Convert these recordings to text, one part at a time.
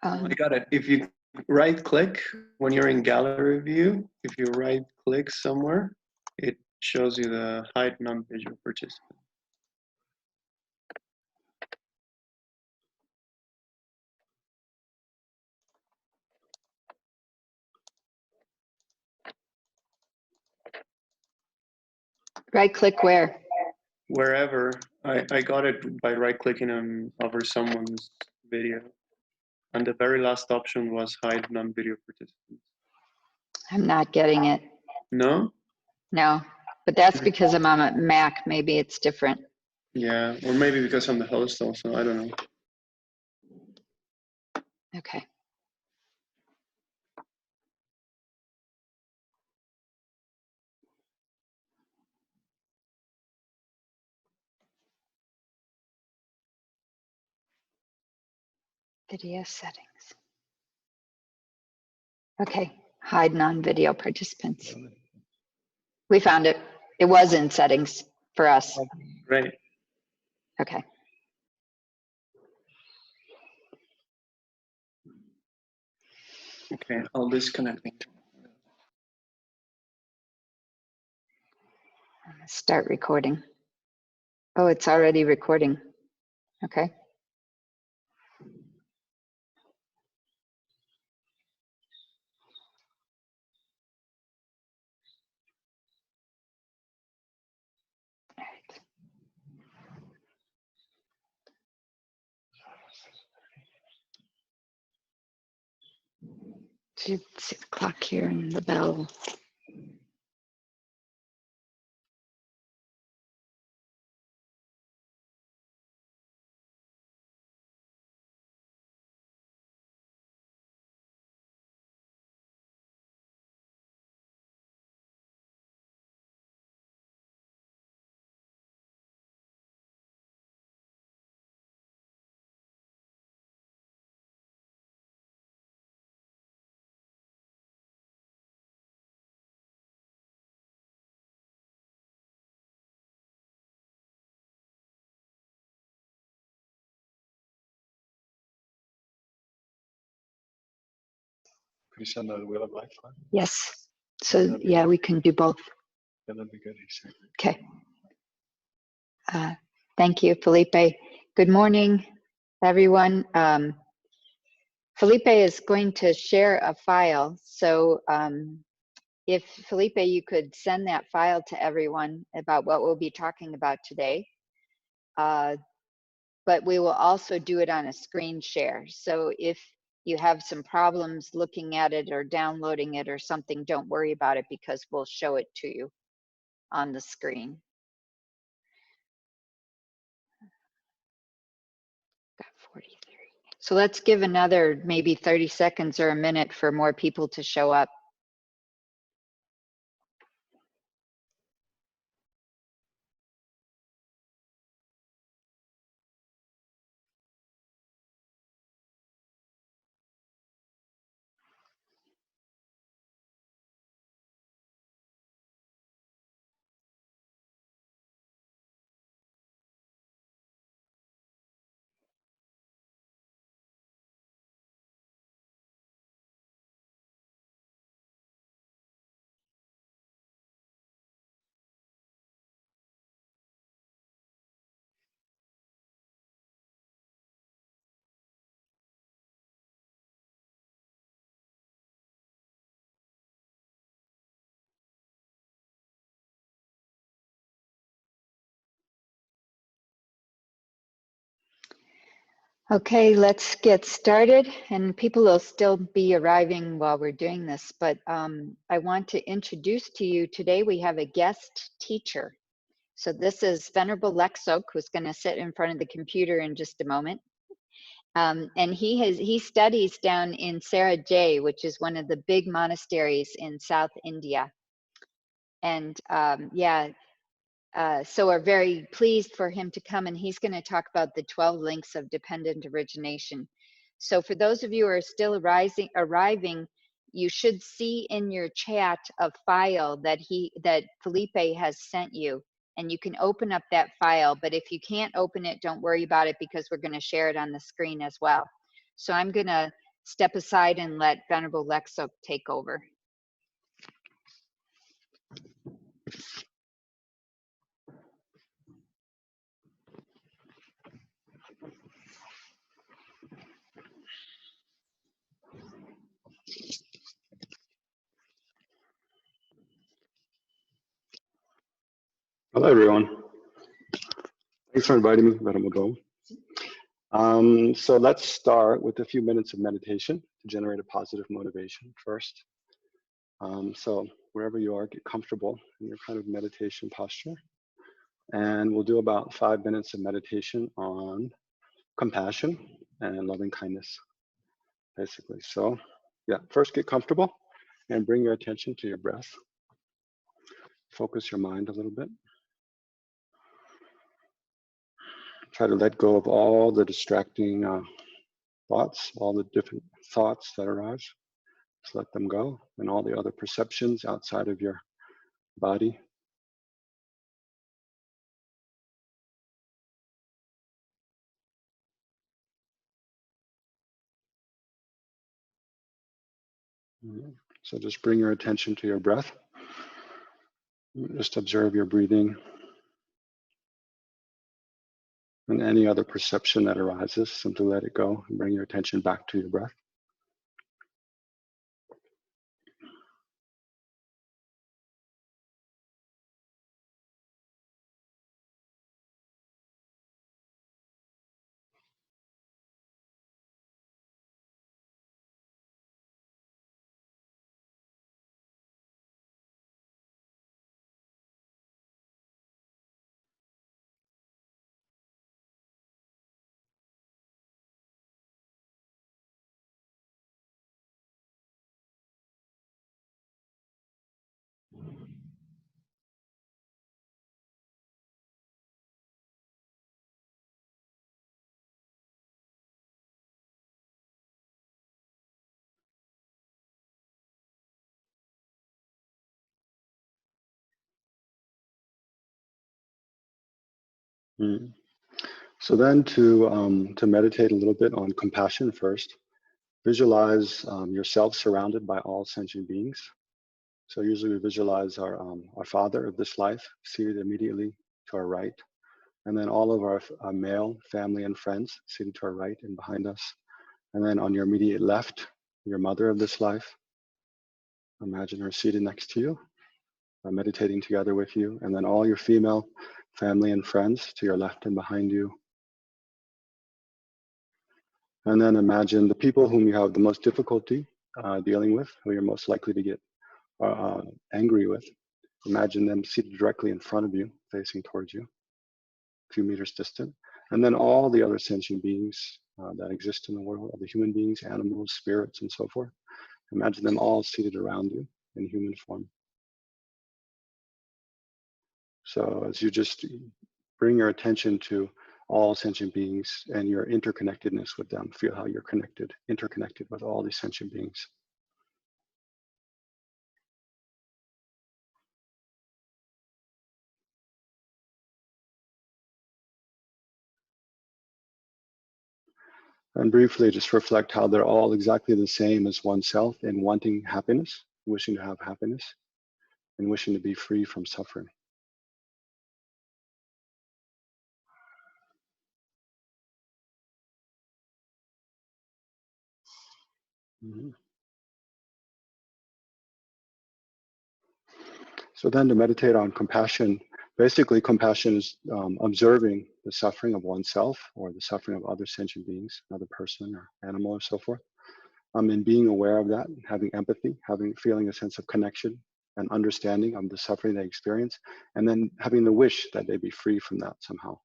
I got it. If you right click when you're in gallery view, if you right click somewhere, it shows you the hide non-visual participant. Right click where? Wherever. I got it by right clicking on over someone's video. And the very last option was hide non-video participants. I'm not getting it. No? No, but that's because I'm on a Mac. Maybe it's different. Yeah, or maybe because I'm the host also, I don't know. Okay. Video settings. Okay, hide non-video participants. We found it. It was in settings for us. Great. Okay. Okay, I'll disconnect me. Start recording. Oh, it's already recording. Okay. All right. Should see the clock here and the bell. Could you send the wheel of life line? Yes. So yeah, we can do both. Yeah, that'd be good. Okay. Thank you, Felipe. Good morning, everyone. Felipe is going to share a file. So if Felipe, you could send that file to everyone about what we'll be talking about today. But we will also do it on a screen share. So if you have some problems looking at it or downloading it or something, don't worry about it because we'll show it to you on the screen. Got 43. So let's give another maybe 30 seconds or a minute for more people to show up. Okay, let's get started, and people will still be arriving while we're doing this, but I want to introduce to you today we have a guest teacher. So this is Venerable Legtsok, who's going to sit in front of the computer in just a moment. And he studies down in Sarajay, which is one of the big monasteries in South India. And so we're very pleased for him to come, and he's going to talk about the 12 links of dependent origination. So for those of you who are still arriving, you should see in your chat a file that Felipe has sent you, and you can open up that file. But if you can't open it, don't worry about it because we're going to share it on the screen as well. So I'm going to step aside and let Venerable Legtsok take over. Hello, everyone. Thanks for inviting me, Venerable. So let's start with a few minutes of meditation to generate a positive motivation first. So wherever you are, get comfortable in your kind of meditation posture. And we'll do about 5 minutes of meditation on compassion and loving kindness, basically. So yeah, first get comfortable and bring your attention to your breath. Focus your mind a little bit. Try to let go of all the distracting thoughts, all the different thoughts that arise. Just let them go, and all the other perceptions outside of your body. So just bring your attention to your breath. Just observe your breathing and any other perception that arises. Simply let it go and bring your attention back to your breath. So then to meditate a little bit on compassion first, visualize yourself surrounded by all sentient beings. So usually we visualize our father of this life seated immediately to our right, and then all of our male family and friends seated to our right and behind us. And then on your immediate left, your mother of this life. Imagine her seated next to you, meditating together with you, and then all your female family and friends to your left and behind you. And then imagine the people whom you have the most difficulty dealing with, who you're most likely to get angry with. Imagine them seated directly in front of you, facing towards you, a few meters distant. And then all the other sentient beings that exist in the world, the human beings, animals, spirits, and so forth. Imagine them all seated around you in human form. So as you just bring your attention to all sentient beings and your interconnectedness with them, feel how you're interconnected with all these sentient beings. And briefly just reflect how they're all exactly the same as oneself in wanting happiness, wishing to have happiness, and wishing to be free from suffering. Mm-hmm. So then to meditate on compassion, basically compassion is observing the suffering of oneself or the suffering of other sentient beings, another person or animal or so forth. And being aware of that, having empathy, feeling a sense of connection and understanding of the suffering they experience, and then having the wish that they be free from that somehow.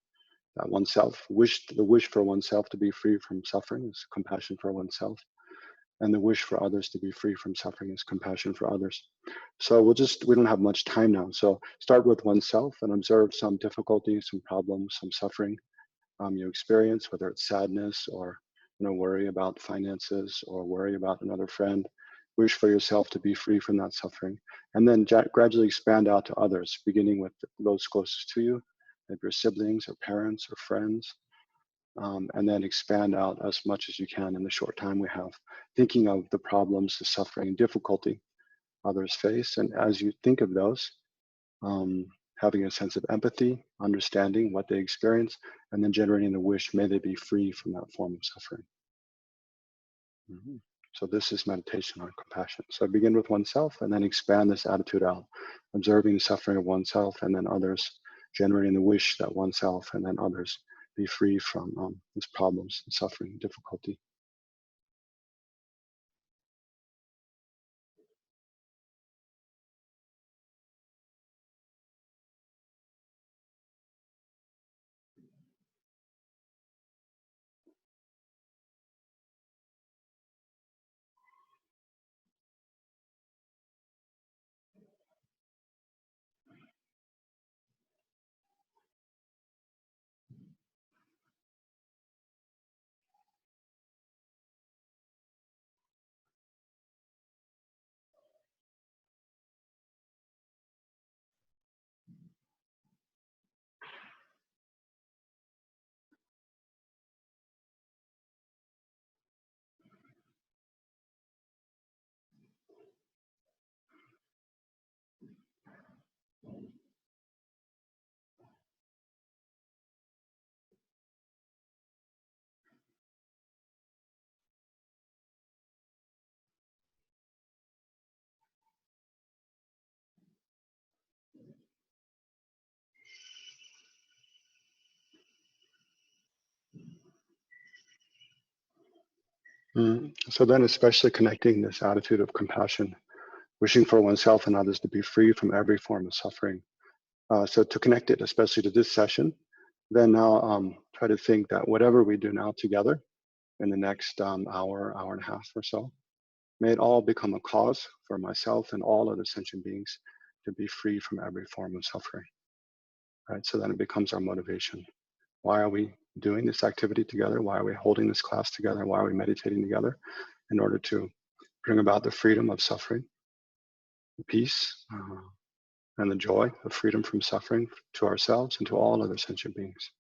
That the wish for oneself to be free from suffering is compassion for oneself. And the wish for others to be free from suffering is compassion for others. So we don't have much time now. So start with oneself and observe some difficulties, some problems, some suffering you experience, whether it's sadness or worry about finances or worry about another friend. Wish for yourself to be free from that suffering. And then gradually expand out to others, beginning with those closest to you, maybe your siblings or parents or friends, and then expand out as much as you can in the short time we have, thinking of the problems, the suffering, and difficulty others face. And as you think of those, having a sense of empathy, understanding what they experience, and then generating the wish, may they be free from that form of suffering. So this is meditation on compassion. So begin with oneself and then expand this attitude out, observing the suffering of oneself and then others, generating the wish that oneself and then others be free from these problems, suffering, difficulty. So then especially connecting this attitude of compassion, wishing for oneself and others to be free from every form of suffering. So to connect it, especially to this session, then now try to think that whatever we do now together in the next hour, hour and a half or so, may it all become a cause for myself and all other sentient beings to be free from every form of suffering. Right? So then it becomes our motivation. Why are we doing this activity together? Why are we holding this class together? Why are we meditating together? In order to bring about the freedom of suffering, the peace, and the joy of freedom from suffering to ourselves and to all other sentient beings.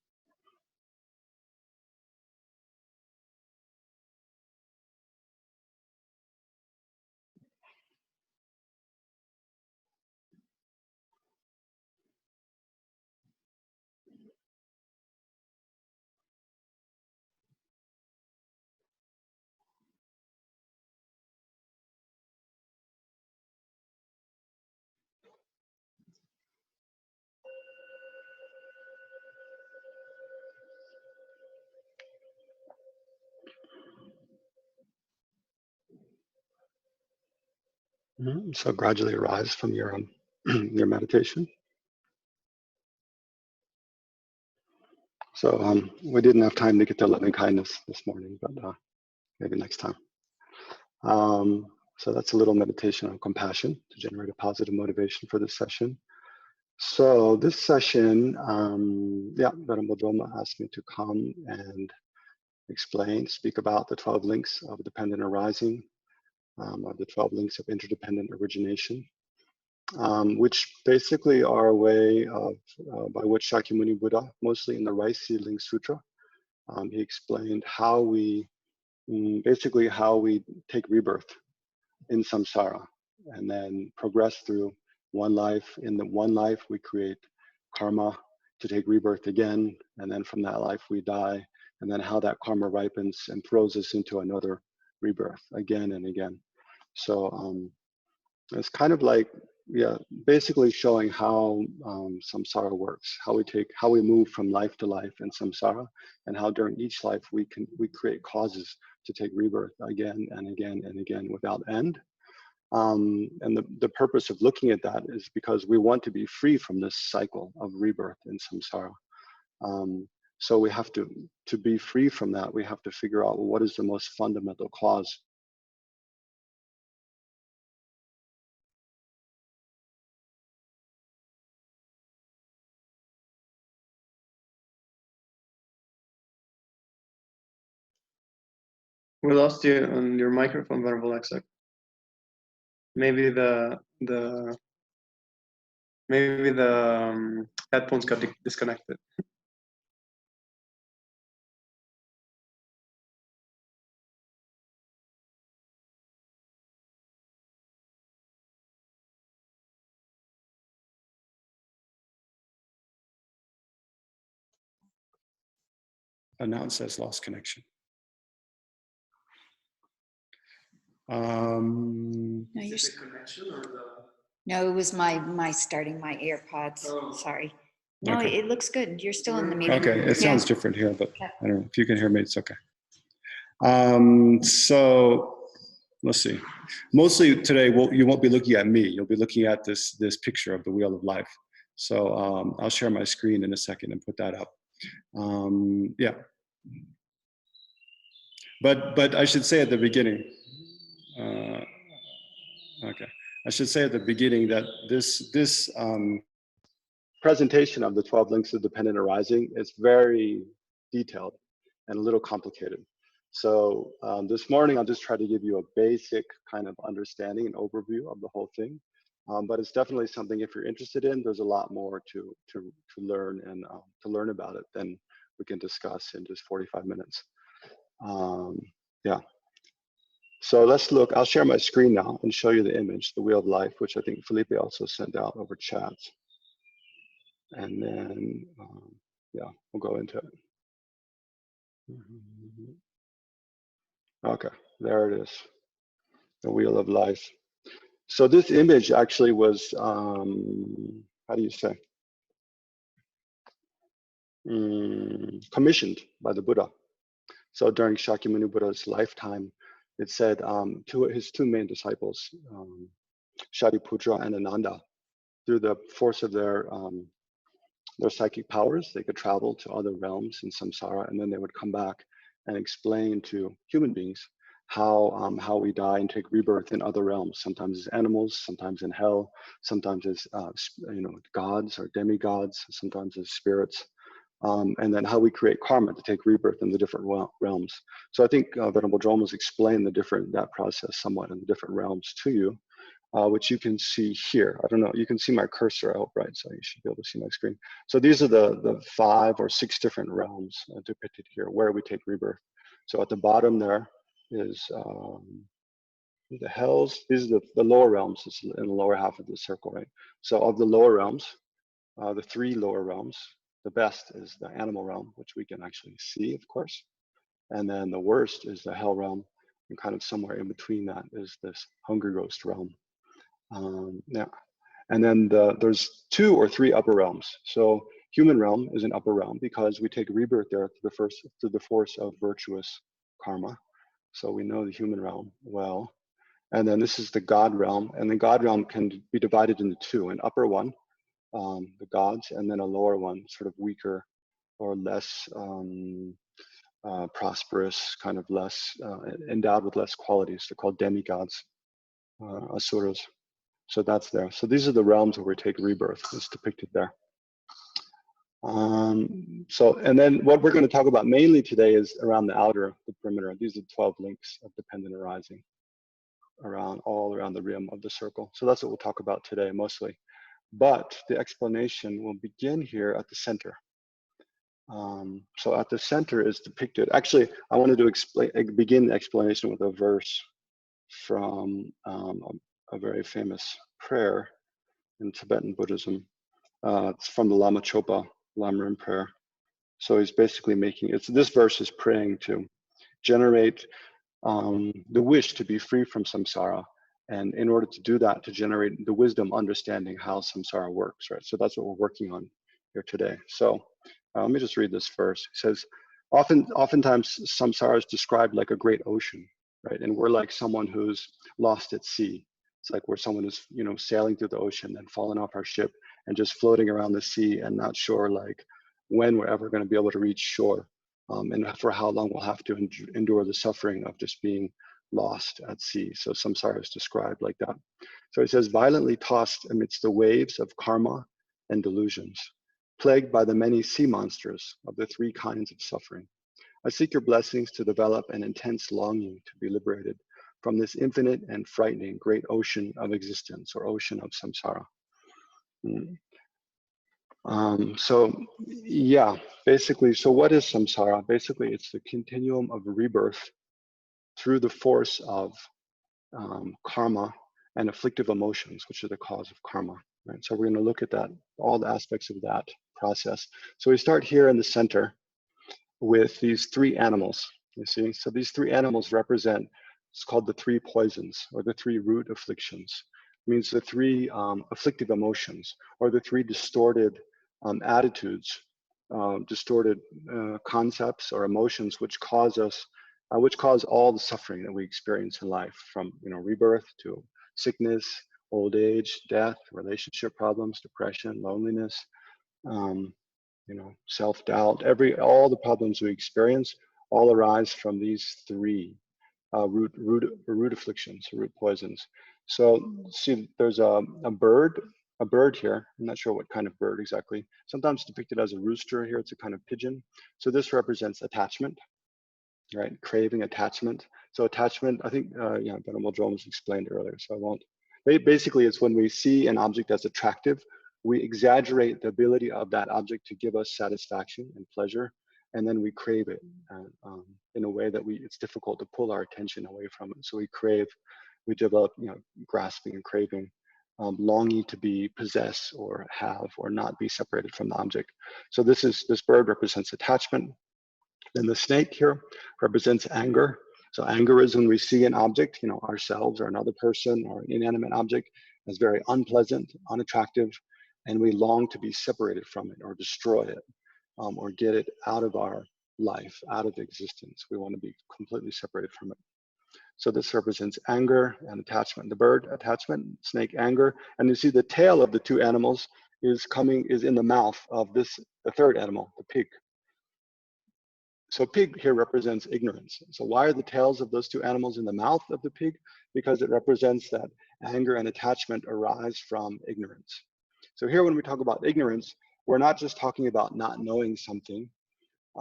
So gradually arise from your your meditation. So we didn't have time to get to loving kindness this morning, but maybe next time. So that's a little meditation on compassion to generate a positive motivation for this session. So this session, Venerable Drolma asked me to come and speak about the 12 links of dependent arising, or the 12 links of interdependent origination, which basically are a way of, by which Shakyamuni Buddha, mostly in the Rice Seedling Sutra, he explained how we, basically how we take rebirth in samsara and then progress through one life. In the one life, we create karma to take rebirth again, and then from that life we die, and then how that karma ripens and throws us into another rebirth again and again. So it's kind of like, basically showing how samsara works, how we move from life to life in samsara, and how during each life we create causes to take rebirth again and again and again without end. And the purpose of looking at that is because we want to be free from this cycle of rebirth in samsara. So we have to be free from that, we have to figure out what is the most fundamental cause. We lost you on your microphone, Venerable Legtsok. Maybe the headphones got disconnected. now it says lost connection. No, you're, Is it the connection or the? no, it was my starting my AirPods. Oh. Sorry. No, Okay. it looks good. You're still in the meeting. Okay, it sounds Yeah. different here, but Yeah. I don't know if you can hear me, it's okay. So let's see. Mostly today, you won't be looking at me. You'll be looking at this picture of the Wheel of Life. So I'll share my screen in a second and put that up. Yeah. But I should say at the beginning, okay. I should say at the beginning that this presentation of the 12 links of dependent arising is very detailed and a little complicated. So this morning, I'll just try to give you a basic kind of understanding and overview of the whole thing. But it's definitely something, if you're interested in, there's a lot more to learn and to learn about it than we can discuss in just 45 minutes. Yeah. So let's look, I'll share my screen now and show you the image, the Wheel of Life, which I think Felipe also sent out over chat. And then, yeah, we'll go into it. Okay, there it is, the Wheel of Life. So this image actually was, how do you say? Commissioned by the Buddha. So during Shakyamuni Buddha's lifetime, it said to his two main disciples, Shariputra and Ananda, through the force of their psychic powers, they could travel to other realms in samsara, and then they would come back and explain to human beings how we die and take rebirth in other realms. Sometimes as animals, sometimes in hell, sometimes as gods or demigods, sometimes as spirits. And then how we create karma to take rebirth in the different realms. So I think Venerable Drolma has explained that process somewhat in the different realms to you, which you can see here. I don't know, you can see my cursor out, right? So you should be able to see my screen. So these are the 5 or 6 different realms depicted here where we take rebirth. So at the bottom there is the hells. These are the lower realms. It's in the lower half of the circle, right? So of the lower realms, the 3 lower realms, the best is the animal realm, which we can actually see, of course. And then the worst is the hell realm. And kind of somewhere in between that is this hungry ghost realm. Yeah. And then there's 2 or 3 upper realms. So human realm is an upper realm because we take rebirth there through the force of virtuous karma. So we know the human realm well. And then this is the God realm. And the God realm can be divided into 2, an upper one, the gods, and then a lower one, sort of weaker or less prosperous, kind of less endowed with less qualities. They're called demigods, asuras. So that's there. So these are the realms where we take rebirth. It's depicted there. And then what we're going to talk about mainly today is around the outer, the perimeter. These are 12 links of dependent arising all around the rim of the circle. So that's what we'll talk about today mostly. But the explanation will begin here at the center. So at the center is depicted. Actually, I wanted to begin the explanation with a verse from a very famous prayer in Tibetan Buddhism. It's from the Lama Chopa Lamrim prayer. So he's basically this verse is praying to generate the wish to be free from samsara. And in order to do that, to generate the wisdom, understanding how samsara works, right? So that's what we're working on here today. So let me just read this verse. It says, oftentimes samsara is described like a great ocean, right? And we're like someone who's lost at sea. It's like we're someone who's, sailing through the ocean and fallen off our ship and just floating around the sea and not sure like when we're ever going to be able to reach shore. And for how long we'll have to endure the suffering of just being lost at sea. So samsara is described like that. So it says, violently tossed amidst the waves of karma and delusions, plagued by the many sea monsters of the 3 kinds of suffering. I seek your blessings to develop an intense longing to be liberated from this infinite and frightening great ocean of existence, or ocean of samsara. So yeah, basically, so what is samsara? Basically, it's the continuum of rebirth through the force of karma and afflictive emotions, which are the cause of karma, right? So we're going to look at that, all the aspects of that process. So we start here in the center, with these three animals, you see. So these three animals represent, it's called the three poisons, or the three root afflictions. It means the three afflictive emotions, or the three distorted attitudes, distorted concepts or emotions, which cause us, which cause all the suffering that we experience in life, from rebirth to sickness, old age, death, relationship problems, depression, loneliness, self-doubt. All the problems we experience all arise from these three root afflictions, root poisons. So see, there's a bird here. I'm not sure what kind of bird exactly. Sometimes depicted as a rooster. Here it's a kind of pigeon. So this represents attachment, right? Craving, attachment. So attachment, I think, Venerable Drolma explained earlier, so I won't. Basically, it's when we see an object as attractive, we exaggerate the ability of that object to give us satisfaction and pleasure, and then we crave it in a way that it's difficult to pull our attention away from it. So we develop, grasping and craving, longing to be possessed or have or not be separated from the object. So this bird represents attachment. Then the snake here represents anger. So anger is when we see an object, ourselves or another person or an inanimate object, as very unpleasant, unattractive, and we long to be separated from it or destroy it, or get it out of our life, out of existence. We want to be completely separated from it. So this represents anger and attachment. The bird, attachment; snake, anger. And you see the tail of the two animals is in the mouth of the third animal, the pig. So pig here represents ignorance. So why are the tails of those two animals in the mouth of the pig? Because it represents that anger and attachment arise from ignorance. So here, when we talk about ignorance, we're not just talking about not knowing something, I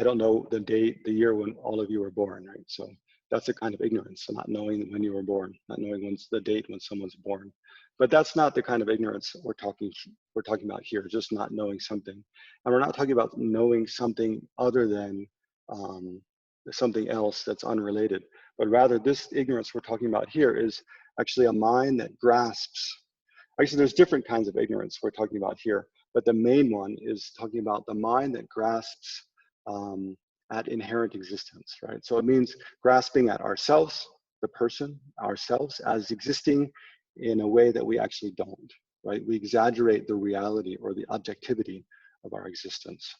don't know the year when all of you were born, right? So that's a kind of ignorance. So not knowing when you were born, not knowing when's the date when someone's born. But that's not the kind of ignorance we're talking about here, just not knowing something. And we're not talking about knowing something other than something else that's unrelated, but rather this ignorance we're talking about here is actually a mind that grasps. Actually, there's different kinds of ignorance we're talking about here, but the main one is talking about the mind that grasps at inherent existence, right? So it means grasping at ourselves, the person, ourselves, as existing in a way that we actually don't, right? We exaggerate the reality or the objectivity of our existence.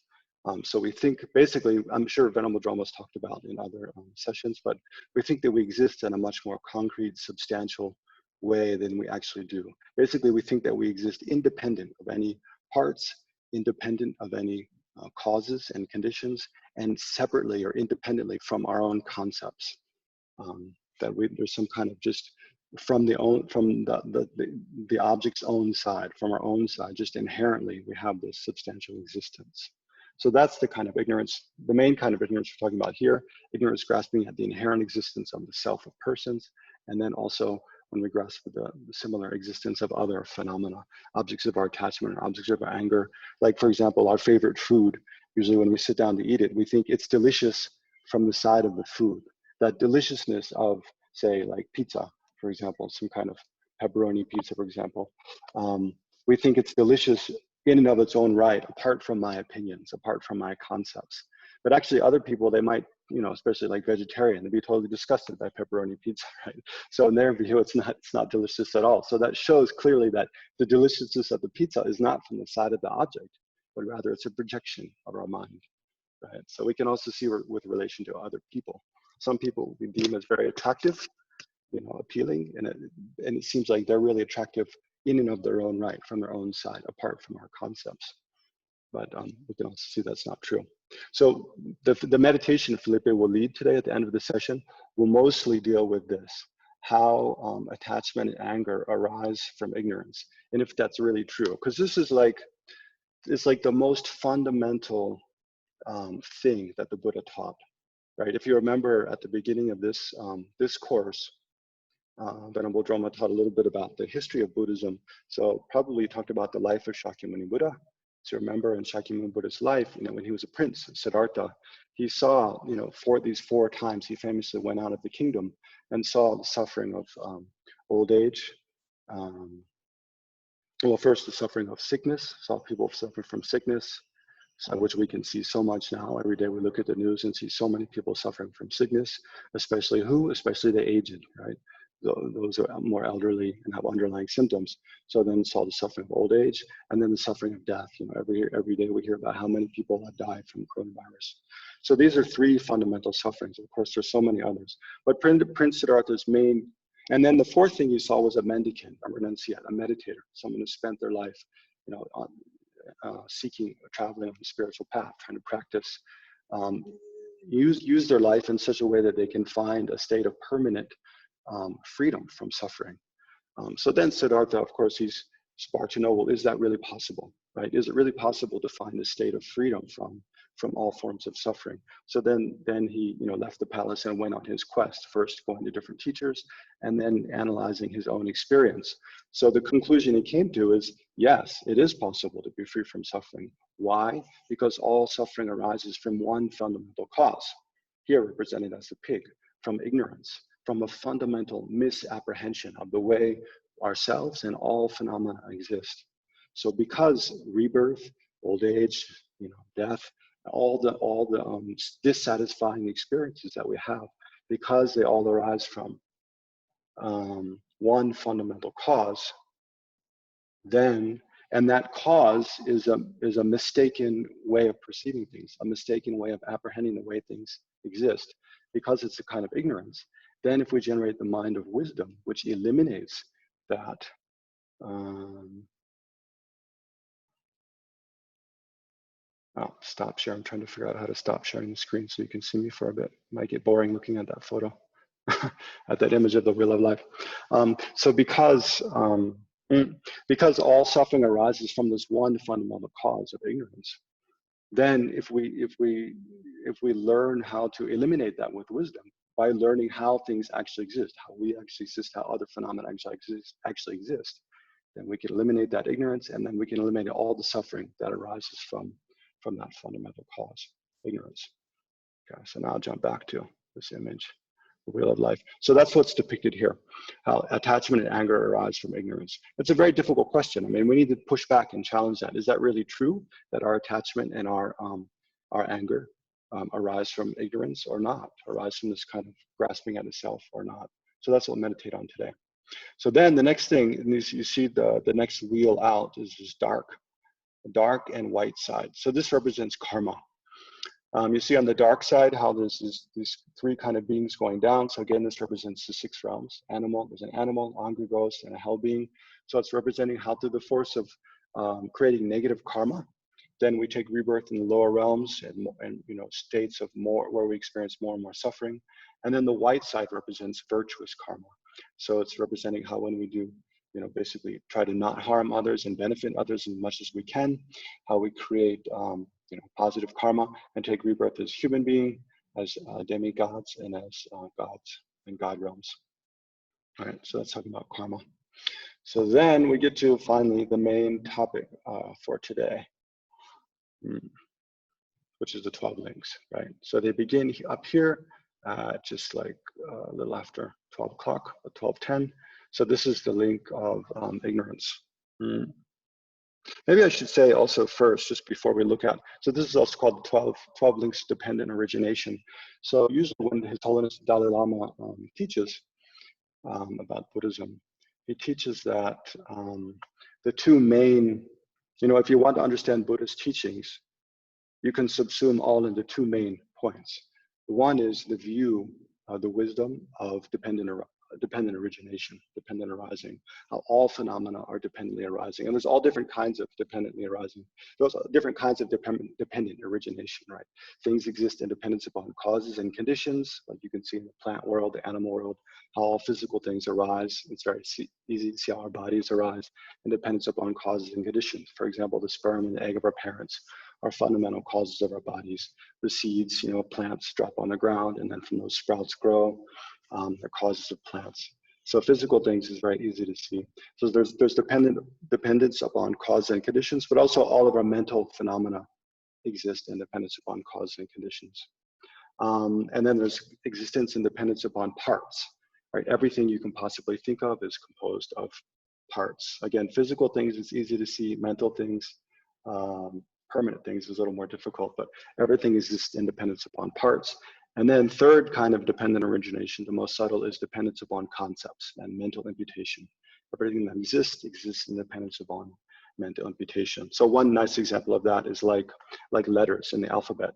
So we think, basically, I'm sure Venerable Drolma has talked about in other sessions, but we think that we exist in a much more concrete, substantial way than we actually do. Basically, we think that we exist independent of any parts, independent of any causes and conditions, and separately or independently from our own concepts. There's some kind of just from the object's own side, from our own side, just inherently we have this substantial existence. So that's the kind of ignorance, the main kind of ignorance we're talking about here, ignorance grasping at the inherent existence of the self of persons, and then also when we grasp the similar existence of other phenomena, objects of our attachment or objects of our anger. Like, for example, our favorite food, usually when we sit down to eat it, we think it's delicious from the side of the food. That deliciousness of, say, like pizza, for example, some kind of pepperoni pizza, for example. We think it's delicious in and of its own right, apart from my opinions, apart from my concepts. But actually other people, they might, especially like vegetarian, they'd be totally disgusted by pepperoni pizza, right? So in their view, it's not delicious at all. So that shows clearly that the deliciousness of the pizza is not from the side of the object, but rather it's a projection of our mind, right? So we can also see with relation to other people. Some people we deem as very attractive, appealing, and it seems like they're really attractive in and of their own right, from their own side, apart from our concepts. But we can also see that's not true. So the meditation Felipe will lead today at the end of the session will mostly deal with this, how attachment and anger arise from ignorance, and if that's really true. Because this is it's like the most fundamental thing that the Buddha taught, right? If you remember at the beginning of this, this course, Venerable Drolma taught a little bit about the history of Buddhism. So probably talked about the life of Shakyamuni Buddha. So remember in Shakyamuni Buddha's life, when he was a prince, Siddhartha, he saw, these four times he famously went out of the kingdom and saw the suffering of old age, Well, first, the suffering of sickness. Saw people suffering from sickness, so which we can see so much now. Every day we look at the news and see so many people suffering from sickness, especially who? Especially the aged, right? Those are more elderly and have underlying symptoms. So then saw the suffering of old age, and then the suffering of death. You know, every day we hear about how many people have died from coronavirus. So these are three fundamental sufferings. Of course, there's so many others. But Prince Siddhartha's main, and then the fourth thing you saw was a mendicant, a renunciate, a meditator, someone who spent their life, you know, on seeking, traveling on the spiritual path, trying to practice, use their life in such a way that they can find a state of permanent freedom from suffering. So then Siddhartha, of course, he's sparked to know, well, is that really possible, right? Is it really possible to find a state of freedom from all forms of suffering? So then he, you know, left the palace and went on his quest, first going to different teachers and then analyzing his own experience. So the conclusion he came to is, yes, it is possible to be free from suffering. Why? Because all suffering arises from one fundamental cause, here represented as the pig, from ignorance, from a fundamental misapprehension of the way ourselves and all phenomena exist. So because rebirth, old age, you know, death, all the dissatisfying experiences that we have, because they all arise from one fundamental cause, then, and that cause is a mistaken way of perceiving things, a mistaken way of apprehending the way things exist, because it's a kind of ignorance. Then if we generate the mind of wisdom, which eliminates that, I'll stop sharing. I'm trying to figure out how to stop sharing the screen so you can see me for a bit. It might get boring looking at that photo, at that image of the wheel of life. So because all suffering arises from this one fundamental cause of ignorance, then if we learn how to eliminate that with wisdom, by learning how things actually exist, how we actually exist, how other phenomena actually exist, then we can eliminate that ignorance, and then we can eliminate all the suffering that arises from that fundamental cause, ignorance. Okay, so now I'll jump back to this image, the wheel of life. So that's what's depicted here, how attachment and anger arise from ignorance. It's a very difficult question. I mean, we need to push back and challenge that. Is that really true, that our attachment and our anger arise from ignorance or not, arise from this kind of grasping at itself or not? So that's what we'll meditate on today. So then the next thing, you see the next wheel out is this dark and white side. So this represents karma. You see on the dark side how there's these three kind of beings going down. So again, this represents the 6 realms. Animal, there's an animal, hungry ghost, and a hell being. So it's representing how through the force of creating negative karma, then we take rebirth in the lower realms and you know, states of more where we experience more and more suffering. And then the white side represents virtuous karma. So it's representing how when we do, you know, basically try to not harm others and benefit others as much as we can, how we create, you know, positive karma and take rebirth as human being, as demigods, and as gods and god realms. All right, so that's talking about karma. So then we get to finally the main topic for today, which is the 12 links, right? So they begin up here, just like a little after 12 o'clock, 12:10. So this is the link of ignorance. Maybe I should say also first, just before we look at, so this is also called the 12 links dependent origination. So usually when His Holiness Dalai Lama teaches about Buddhism, he teaches that the two main, you know, if you want to understand Buddhist teachings, you can subsume all into two main points. One is the view of the wisdom of dependent origination, dependent arising, how all phenomena are dependently arising. And there's all different kinds of dependently arising. There's different kinds of dependent origination, right? Things exist in dependence upon causes and conditions, like you can see in the plant world, the animal world, how all physical things arise. It's very easy to see how our bodies arise in dependence upon causes and conditions. For example, the sperm and the egg of our parents are fundamental causes of our bodies. The seeds, you know, plants drop on the ground, and then from those sprouts grow. The causes of plants. So physical things is very easy to see. So there's dependence upon causes and conditions, but also all of our mental phenomena exist in dependence upon causes and conditions. And then there's existence and dependence upon parts, right? Everything you can possibly think of is composed of parts. Again, physical things is easy to see, mental things, permanent things is a little more difficult, but everything is just independence upon parts. And then third kind of dependent origination, the most subtle, is dependence upon concepts and mental imputation. Everything that exists in dependence upon mental imputation. So one nice example of that is like letters in the alphabet.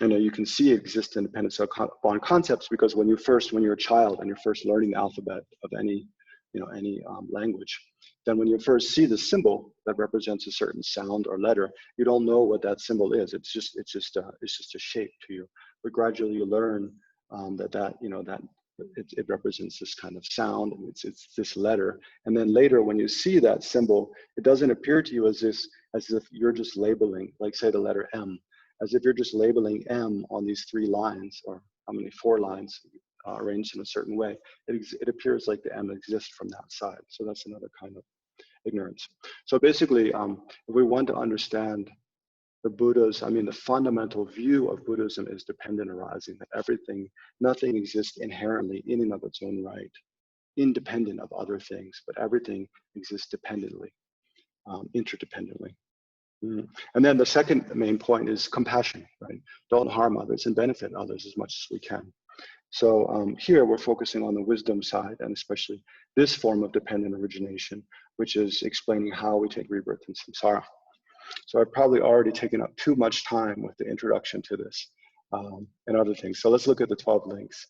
You can see exist independence upon concepts, because when you're a child and you're first learning the alphabet of any language, then when you first see the symbol that represents a certain sound or letter, you don't know what that symbol is. It's just a shape to you. But gradually you learn that it represents this kind of sound, and it's this letter. And then later, when you see that symbol, it doesn't appear to you as if you're just labeling, like say the letter M, as if you're just labeling M on these 3 lines, or how many, 4 lines arranged in a certain way. It appears like the M exists from that side. So that's another kind of ignorance. So basically, if we want to understand the fundamental view of Buddhism is dependent arising, that nothing exists inherently in and of its own right, independent of other things, but everything exists dependently, interdependently. And then the second main point is compassion, right? Don't harm others and benefit others as much as we can. So here we're focusing on the wisdom side, and especially this form of dependent origination, which is explaining how we take rebirth in samsara. So I've probably already taken up too much time with the introduction to this and other things. So let's look at the 12 links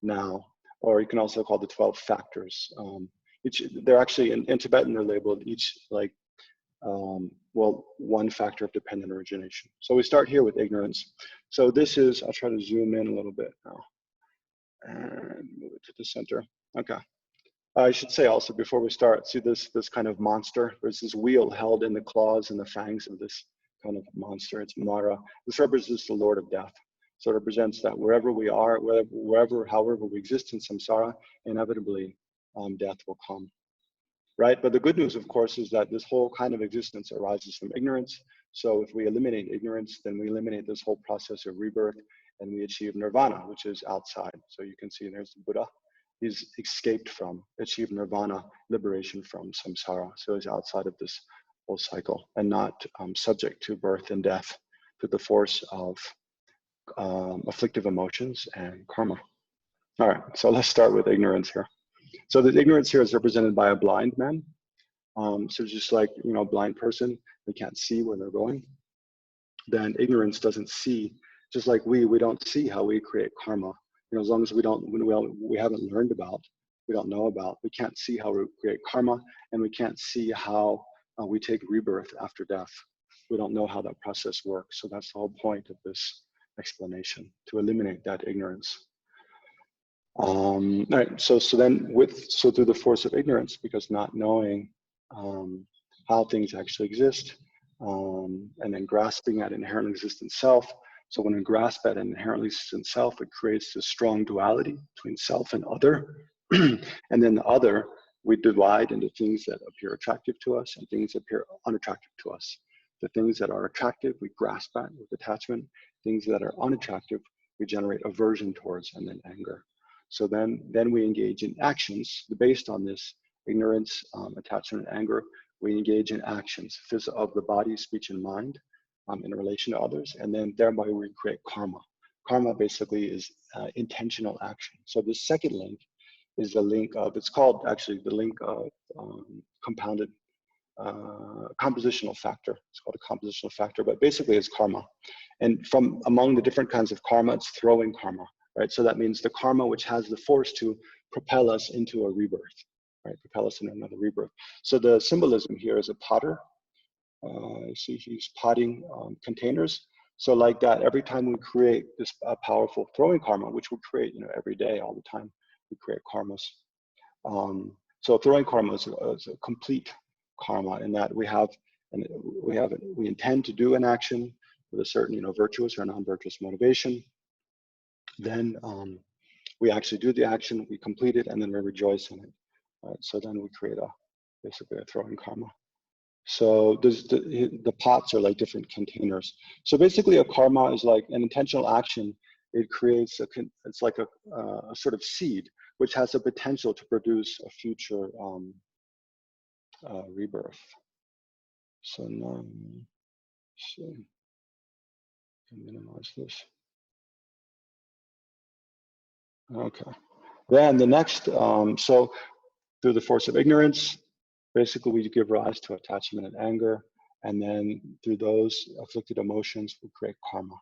now, or you can also call the 12 factors. They're actually, in Tibetan, they're labeled each like, one factor of dependent origination. So we start here with ignorance. So this is, I'll try to zoom in a little bit now and move it to the center. Okay. I should say also before we start, see this kind of monster. There's this wheel held in the claws and the fangs of this kind of monster. It's Mara. This represents the Lord of Death. So it represents that wherever we are, however we exist in samsara, inevitably death will come. Right? But the good news, of course, is that this whole kind of existence arises from ignorance. So if we eliminate ignorance, then we eliminate this whole process of rebirth, and we achieve nirvana, which is outside. So you can see there's the Buddha. He's achieved nirvana, liberation from samsara. So he's outside of this whole cycle and not subject to birth and death, to the force of afflictive emotions and karma. All right, so let's start with ignorance here. So the ignorance here is represented by a blind man. So just like, a blind person, they can't see where they're going. Then ignorance doesn't see, just like we don't see how we create karma. As long as we haven't learned about, we don't know about, we can't see how we create karma, and we can't see how we take rebirth after death. We don't know how that process works. So that's the whole point of this explanation, to eliminate that ignorance. All right, so through the force of ignorance, because not knowing how things actually exist, and then grasping at inherent existent self. So when we grasp at an inherently existent self, it creates this strong duality between self and other. And then the other, we divide into things that appear attractive to us and things that appear unattractive to us. The things that are attractive, we grasp at with attachment. Things that are unattractive, we generate aversion towards, and then anger. So then we engage in actions based on this ignorance, attachment, and anger. We engage in actions of the body, speech, and mind in relation to others, and then thereby we create karma. Karma basically is intentional action. So the second link is the link of, it's called actually the link of compositional factor. It's called a compositional factor, but basically it's karma. And from among the different kinds of karma, it's throwing karma. Right? So that means the karma which has the force to propel us into a rebirth, right? Propel us into another rebirth. So the symbolism here is a potter. See, he's potting containers. So like that, every time we create this powerful throwing karma, which we create, every day, all the time, we create karmas. So throwing karma is a complete karma in that we intend to do an action with a certain, virtuous or non-virtuous motivation. Then we actually do the action, we complete it, and then we rejoice in it. Right? So then we create basically a throwing karma. So the pots are like different containers. So basically a karma is like an intentional action. It creates it's like a sort of seed, which has the potential to produce a future rebirth. So now, see, minimize this. Okay. Then the next, so through the force of ignorance, basically we give rise to attachment and anger, and then through those afflicted emotions, we create karma.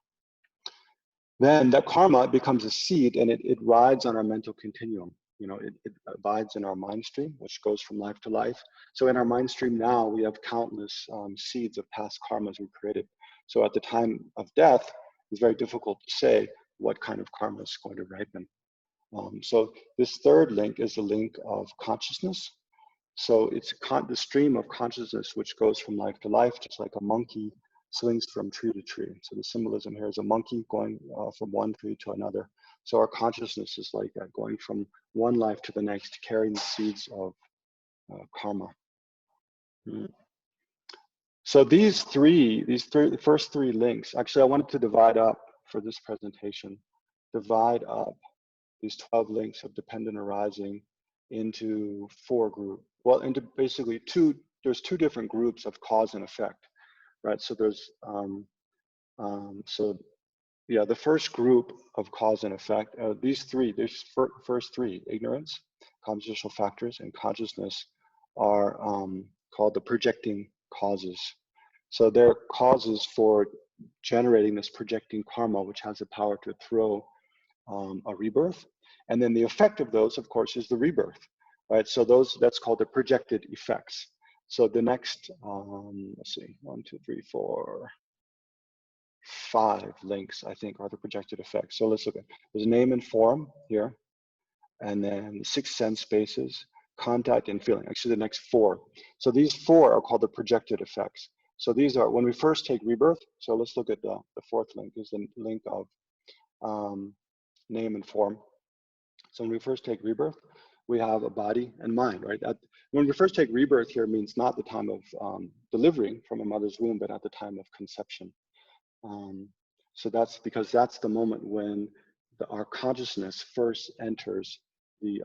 Then that karma becomes a seed, and it rides on our mental continuum. You know, it abides in our mind stream, which goes from life to life. So in our mind stream now, we have countless seeds of past karmas we created. So at the time of death, it's very difficult to say what kind of karma is going to ripen. So this third link is the link of consciousness. So it's the stream of consciousness which goes from life to life, just like a monkey swings from tree to tree. So the symbolism here is a monkey going from one tree to another. So our consciousness is like that, going from one life to the next, carrying the seeds of karma. So the first three links, actually I wanted to divide up for this presentation, divide up these 12 links of dependent arising into 4 groups. Well, into basically there's 2 different groups of cause and effect, right? So there's, the first group of cause and effect, these first 3, ignorance, compositional factors, and consciousness are called the projecting causes. So they're causes for generating this projecting karma, which has the power to throw a rebirth. And then the effect of those, of course, is the rebirth, right? So that's called the projected effects. So the next, let's see, 1, 2, 3, 4, 5 links, I think, are the projected effects. So let's look at, there's name and form here, and then 6 sense spaces, contact and feeling, actually the next 4. So these 4 are called the projected effects. So these are, when we first take rebirth, so let's look at the 4th link, is the link of name and form. So when we first take rebirth, we have a body and mind, right? When we first take rebirth here means not the time of delivering from a mother's womb, but at the time of conception. So that's because that's the moment when our consciousness first enters the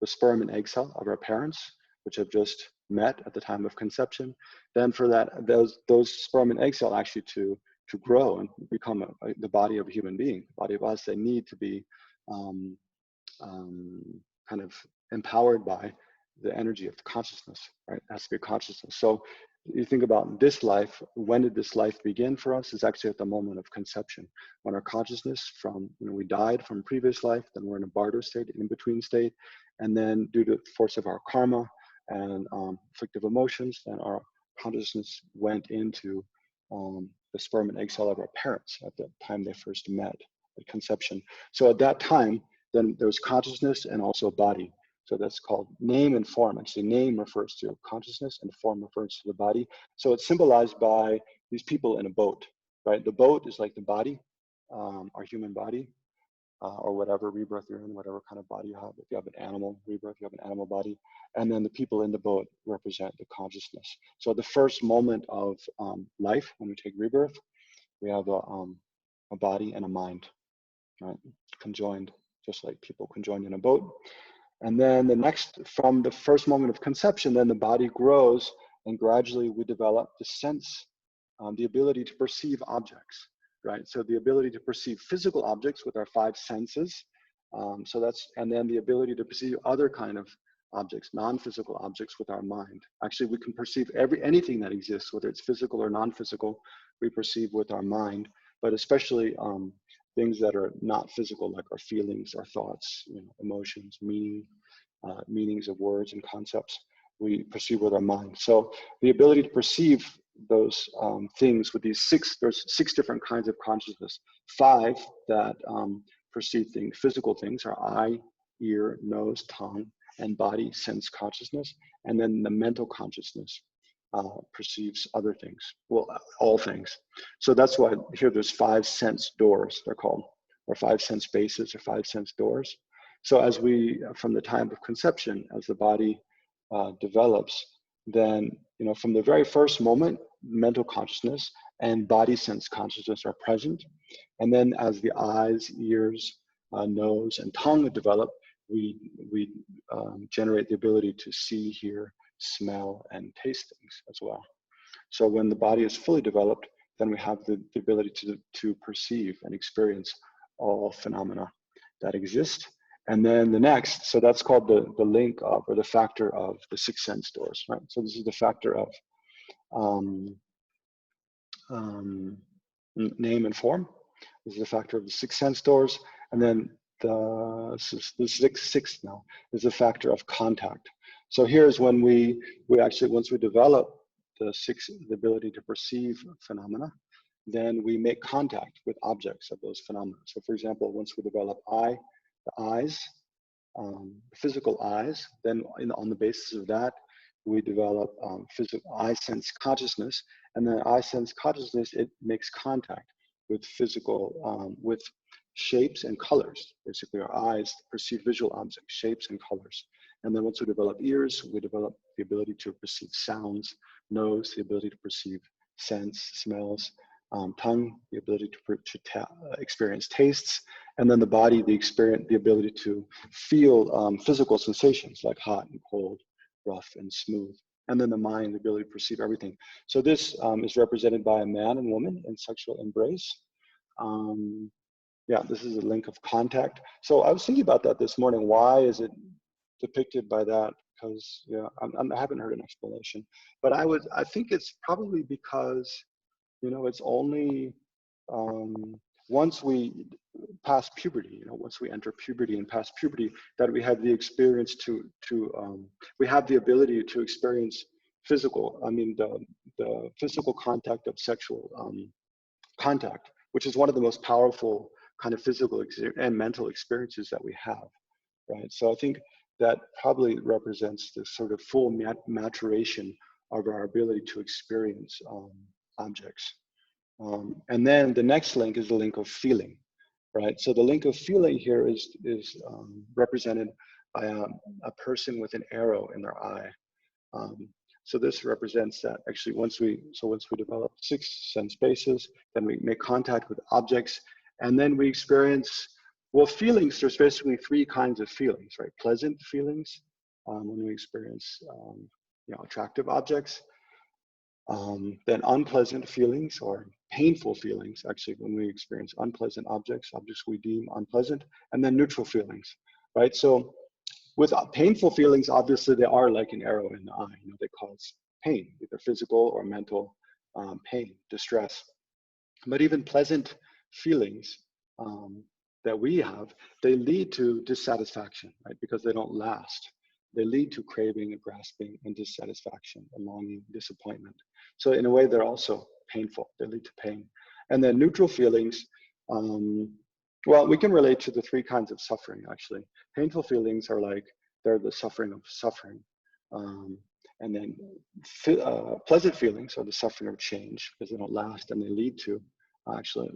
sperm and egg cell of our parents, which have just met at the time of conception. Then for those sperm and egg cell actually to grow and become the body of a human being, the body of us, they need to be kind of empowered by the energy of the consciousness, right? It has to be consciousness. So you think about this life, when did this life begin for us? It's actually at the moment of conception, when our consciousness we died from previous life, then we're in a barter state, in between state, and then due to the force of our karma and afflictive emotions, then our consciousness went into the sperm and egg cell of our parents at the time they first met at conception. So at that time, then there's consciousness and also body. So that's called name and form. Actually, name refers to consciousness and form refers to the body. So it's symbolized by these people in a boat, right? The boat is like the body, our human body, or whatever rebirth you're in, whatever kind of body you have. If you have an animal rebirth, you have an animal body. And then the people in the boat represent the consciousness. So the first moment of life, when we take rebirth, we have a body and a mind, right? Conjoined, just like people conjoined in a boat. And then from the first moment of conception, then the body grows and gradually we develop the sense, the ability to perceive objects, right? So the ability to perceive physical objects with our 5 senses. And then the ability to perceive other kind of objects, non-physical objects with our mind. Actually, we can perceive anything that exists, whether it's physical or non-physical, we perceive with our mind, but especially things that are not physical, like our feelings, our thoughts, emotions, meanings of words and concepts, we perceive with our mind. So the ability to perceive those things with these there's 6 different kinds of consciousness. 5 that perceive things, physical things are eye, ear, nose, tongue, and body sense consciousness. And then the mental consciousness perceives other things, well, all things. So that's why here there's 5 sense doors, they're called, or 5 sense bases or 5 sense doors. So as from the time of conception, as the body develops, then, from the very first moment, mental consciousness and body sense consciousness are present. And then as the eyes, ears, nose, and tongue develop, we generate the ability to see, hear, smell, and taste things as well. So when the body is fully developed, then we have the ability to perceive and experience all phenomena that exist. And then the next, so that's called the link of, or the factor of the six sense doors, right? So this is the factor of name and form. This is the factor of the six sense doors. And then the sixth now is the factor of contact. So here's when we actually, once we develop the ability to perceive phenomena, then we make contact with objects of those phenomena. So for example, once we develop the eyes, physical eyes, then on the basis of that, we develop physical eye sense consciousness, and then eye sense consciousness, it makes contact with physical, with shapes and colors. Basically, our eyes perceive visual objects, shapes and colors. And then once we develop ears, we develop the ability to perceive sounds, nose, the ability to perceive scents, smells, tongue, the ability to experience tastes, and then the body, the ability to feel physical sensations like hot and cold, rough and smooth. And then the mind, the ability to perceive everything. So this is represented by a man and woman in sexual embrace. Yeah, this is a link of contact. So I was thinking about that this morning. Why is it depicted by that? Because yeah, I haven't heard an explanation. But I think it's probably because, you know, it's only once we pass puberty, you know, once we enter puberty and pass puberty, that we have the experience we have the ability to experience physical, the physical contact of sexual contact, which is one of the most powerful kind of physical and mental experiences that we have, right? So I think that probably represents the sort of full maturation of our ability to experience objects. And then the next link is the link of feeling, right? So the link of feeling here is represented by a person with an arrow in their eye. So this represents that actually once we develop six sense bases, then we make contact with objects, and then we experience, well, feelings. There's basically three kinds of feelings, right? Pleasant feelings, when we experience you know, attractive objects. Then unpleasant feelings or painful feelings, actually, when we experience unpleasant objects we deem unpleasant, and then neutral feelings, right? So with painful feelings, obviously they are like an arrow in the eye, you know, they cause pain, either physical or mental pain, distress. But even pleasant feelings that we have, they lead to dissatisfaction, right? Because they don't last. They lead to craving and grasping and dissatisfaction and longing, disappointment. So in a way, they're also painful. They lead to pain. And then neutral feelings, well, we can relate to the three kinds of suffering, actually. Painful feelings are like, they're the suffering of suffering. And then pleasant feelings are the suffering of change, because they don't last and they lead to actually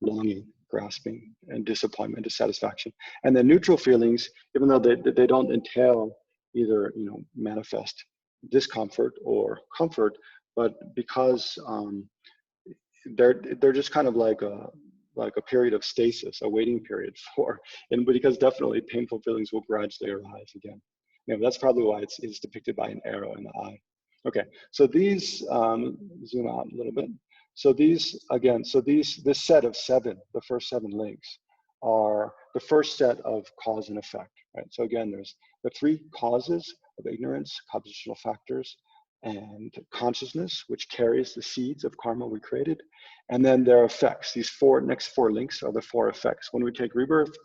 longing, grasping, and disappointment, dissatisfaction. And then neutral feelings, even though they don't entail either, you know, manifest discomfort or comfort, but because they're just kind of like a period of stasis, a waiting period for, and because definitely painful feelings will gradually arise again. You know, that's probably why it's depicted by an arrow in the eye. Okay, so these, zoom out a little bit. So these, again, this set of seven, the first seven links, are the first set of cause and effect, right? So again, there's the three causes of ignorance, compositional factors, and consciousness, which carries the seeds of karma we created. And then their effects. These next four links are the four effects. When we take rebirth,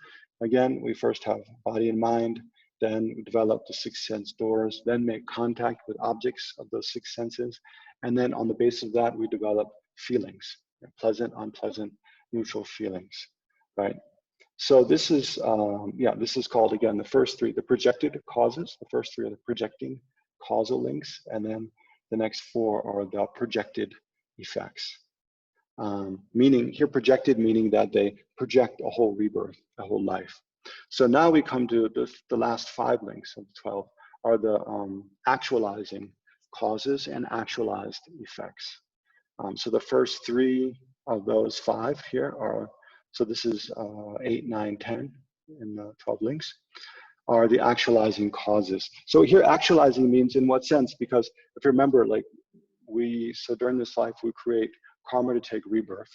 again, we first have body and mind, then we develop the six sense doors, then make contact with objects of those six senses. And then on the basis of that, we develop feelings, pleasant, unpleasant, neutral feelings, right? So this is, this is called, again, the first three, the projected causes. The first three are the projecting causal links, and then the next four are the projected effects. Meaning, here projected meaning that they project a whole rebirth, a whole life. So now we come to the last five links of the 12 are the actualizing causes and actualized effects. So the first three of those five here are, so this is 8, 9, 10. in the 12 links, are the actualizing causes. So here actualizing means in what sense? Because if you remember, like so during this life, we create karma to take rebirth.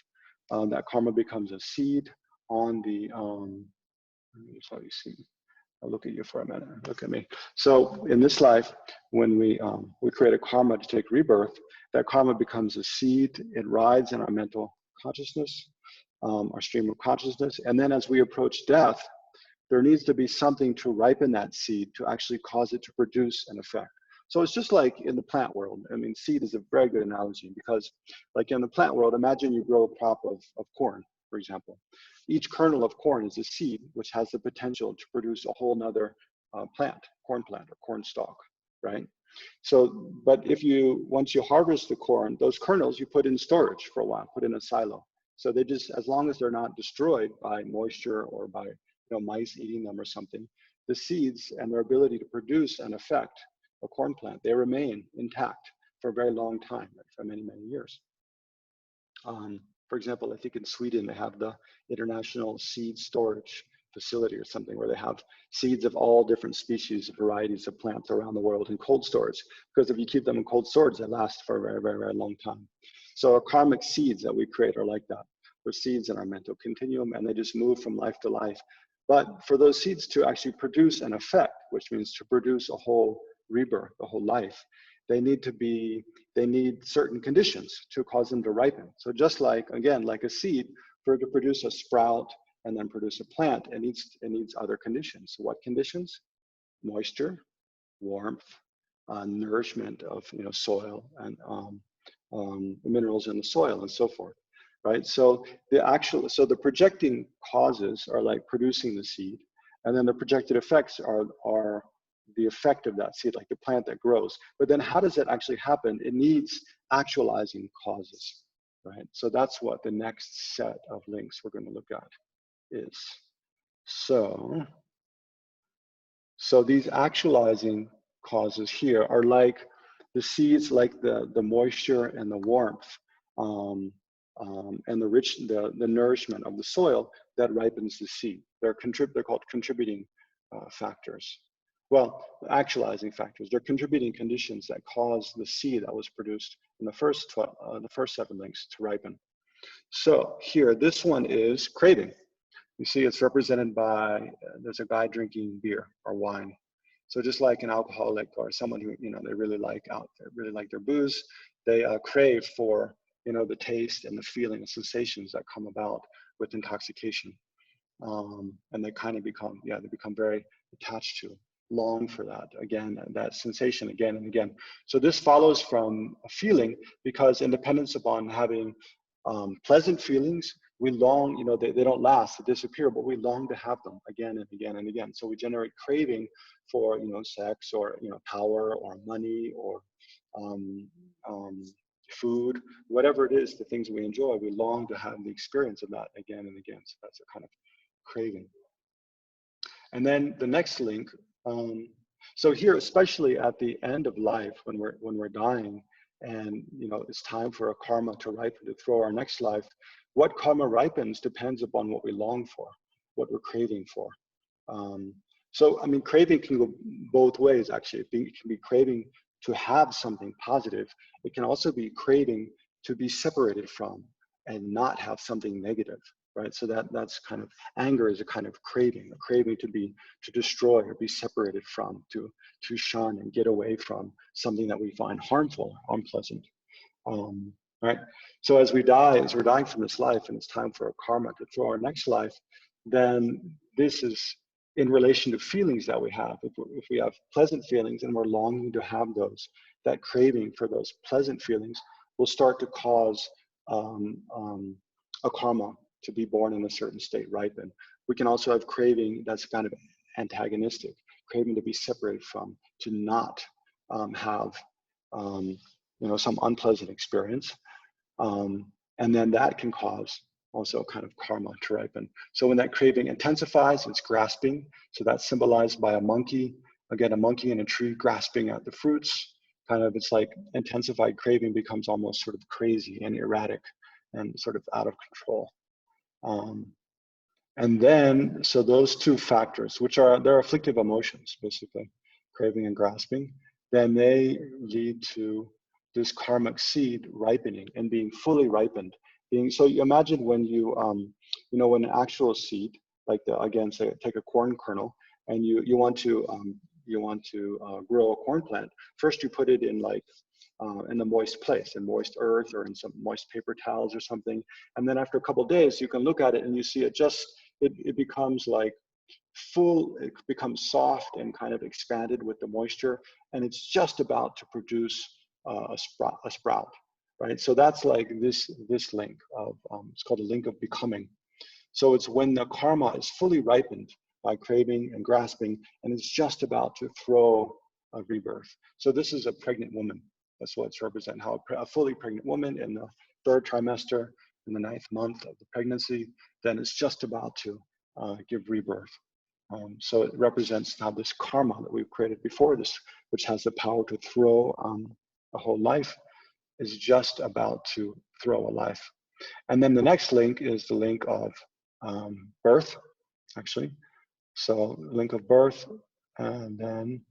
That karma becomes a seed on the, so you see, I'll look at you for a minute, look at me. So in this life, when we create a karma to take rebirth, that karma becomes a seed. It rides in our mental consciousness, our stream of consciousness. And then as we approach death, there needs to be something to ripen that seed to actually cause it to produce an effect. So it's just like in the plant world. I mean, seed is a very good analogy because like in the plant world, imagine you grow a crop of corn, for example. Each kernel of corn is a seed, which has the potential to produce a whole nother corn plant or corn stalk, right? So, but once you harvest the corn, those kernels you put in storage for a while, put in a silo. So they just, as long as they're not destroyed by moisture or by mice eating them or something, the seeds and their ability to produce an effect, a corn plant, they remain intact for a very long time, for many, many years. For example, I think in Sweden, they have the International Seed Storage Facility or something where they have seeds of all different species, varieties of plants around the world in cold storage. Because if you keep them in cold storage, they last for a very, very, very long time. So our karmic seeds that we create are like that. They're seeds in our mental continuum, and they just move from life to life. But for those seeds to actually produce an effect, which means to produce a whole rebirth, a whole life, they need certain conditions to cause them to ripen. So just like, again, like a seed, for it to produce a sprout and then produce a plant, it needs other conditions. So what conditions? Moisture, warmth, nourishment of soil and minerals in the soil and so forth. Right, so the projecting causes are like producing the seed, and then the projected effects are the effect of that seed, like the plant that grows. But then how does it actually happen? It needs actualizing causes, right? So that's what the next set of links we're going to look at is. So these actualizing causes here are like the seeds, like the moisture and the warmth. And the nourishment of the soil that ripens the seed. They're called contributing factors. Well, actualizing factors. They're contributing conditions that cause the seed that was produced in the first 7 links to ripen. So here, this one is craving. You see, it's represented by there's a guy drinking beer or wine. So just like an alcoholic or someone who they really like their booze, they crave for the taste and the feeling and sensations that come about with intoxication. And they kind of become very attached to, long for that, again, that sensation again and again. So this follows from a feeling, because in dependence upon having pleasant feelings, we long, they don't last, they disappear, but we long to have them again and again and again. So we generate craving for, sex or, power or money or food, whatever it is, the things we enjoy, we long to have the experience of that again and again. So that's a kind of craving. And then the next link, so here, especially at the end of life, when we're dying, and it's time for a karma to ripen to throw our next life, what karma ripens depends upon what we long for, what we're craving for. So I mean, craving can go both ways, actually. It can be craving to have something positive. It can also be craving to be separated from and not have something negative, right? So that's kind of, anger is a kind of craving, a craving to destroy or be separated from, to shun and get away from something that we find harmful, unpleasant, right? So as we're dying from this life and it's time for a karma to throw our next life, then this is in relation to feelings that we have. If we have pleasant feelings and we're longing to have those, that craving for those pleasant feelings will start to cause a karma to be born in a certain state, ripen. We can also have craving that's kind of antagonistic, craving to be separated from, to not have some unpleasant experience. And then that can cause also kind of karma to ripen. So when that craving intensifies, it's grasping. So that's symbolized by a monkey. Again, a monkey in a tree grasping at the fruits. Kind of, it's like intensified craving becomes almost sort of crazy and erratic and sort of out of control. And then, so those two factors, which are, they're afflictive emotions, basically, craving and grasping, then they lead to this karmic seed ripening and being fully ripened. So you imagine when you, when an actual seed, like again, say, take a corn kernel, and you want to grow a corn plant. First, you put it in in a moist place, in moist earth or in some moist paper towels or something. And then after a couple of days, you can look at it and you see it becomes like it becomes soft and kind of expanded with the moisture, and it's just about to produce a sprout, right? So that's like this link of, it's called a link of becoming. So it's when the karma is fully ripened by craving and grasping, and it's just about to throw a rebirth. So this is a pregnant woman. That's what it's represent, how a fully pregnant woman in the 3rd trimester, in the 9th month of the pregnancy, then it's just about to give rebirth. So it represents now this karma that we've created before this, which has the power to throw a whole life, is just about to throw a life. And then the next link is the link of birth, actually. So link of birth, and then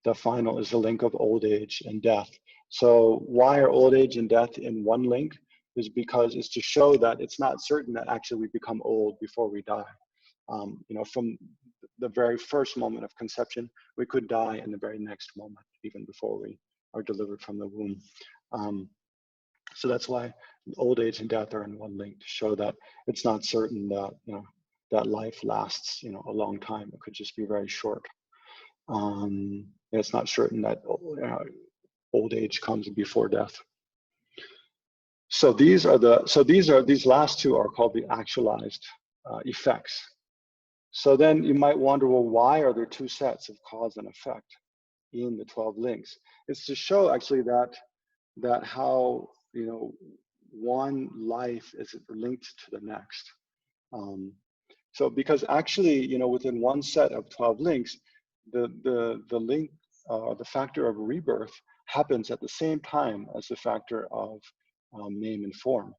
the final is the link of old age and death. So why are old age and death in one link? Is because it's to show that it's not certain that actually we become old before we die. From the very first moment of conception, we could die in the very next moment, even before we are delivered from the womb. So that's why old age and death are in one link, to show that it's not certain that that life lasts a long time. It could just be very short. It's not certain that old age comes before death. So these last two are called the actualized effects. So then you might wonder, well, why are there two sets of cause and effect in the 12 links? It's to show actually that how one life is linked to the next. So because actually within one set of 12 links, the link, the factor of rebirth happens at the same time as the factor of name and form,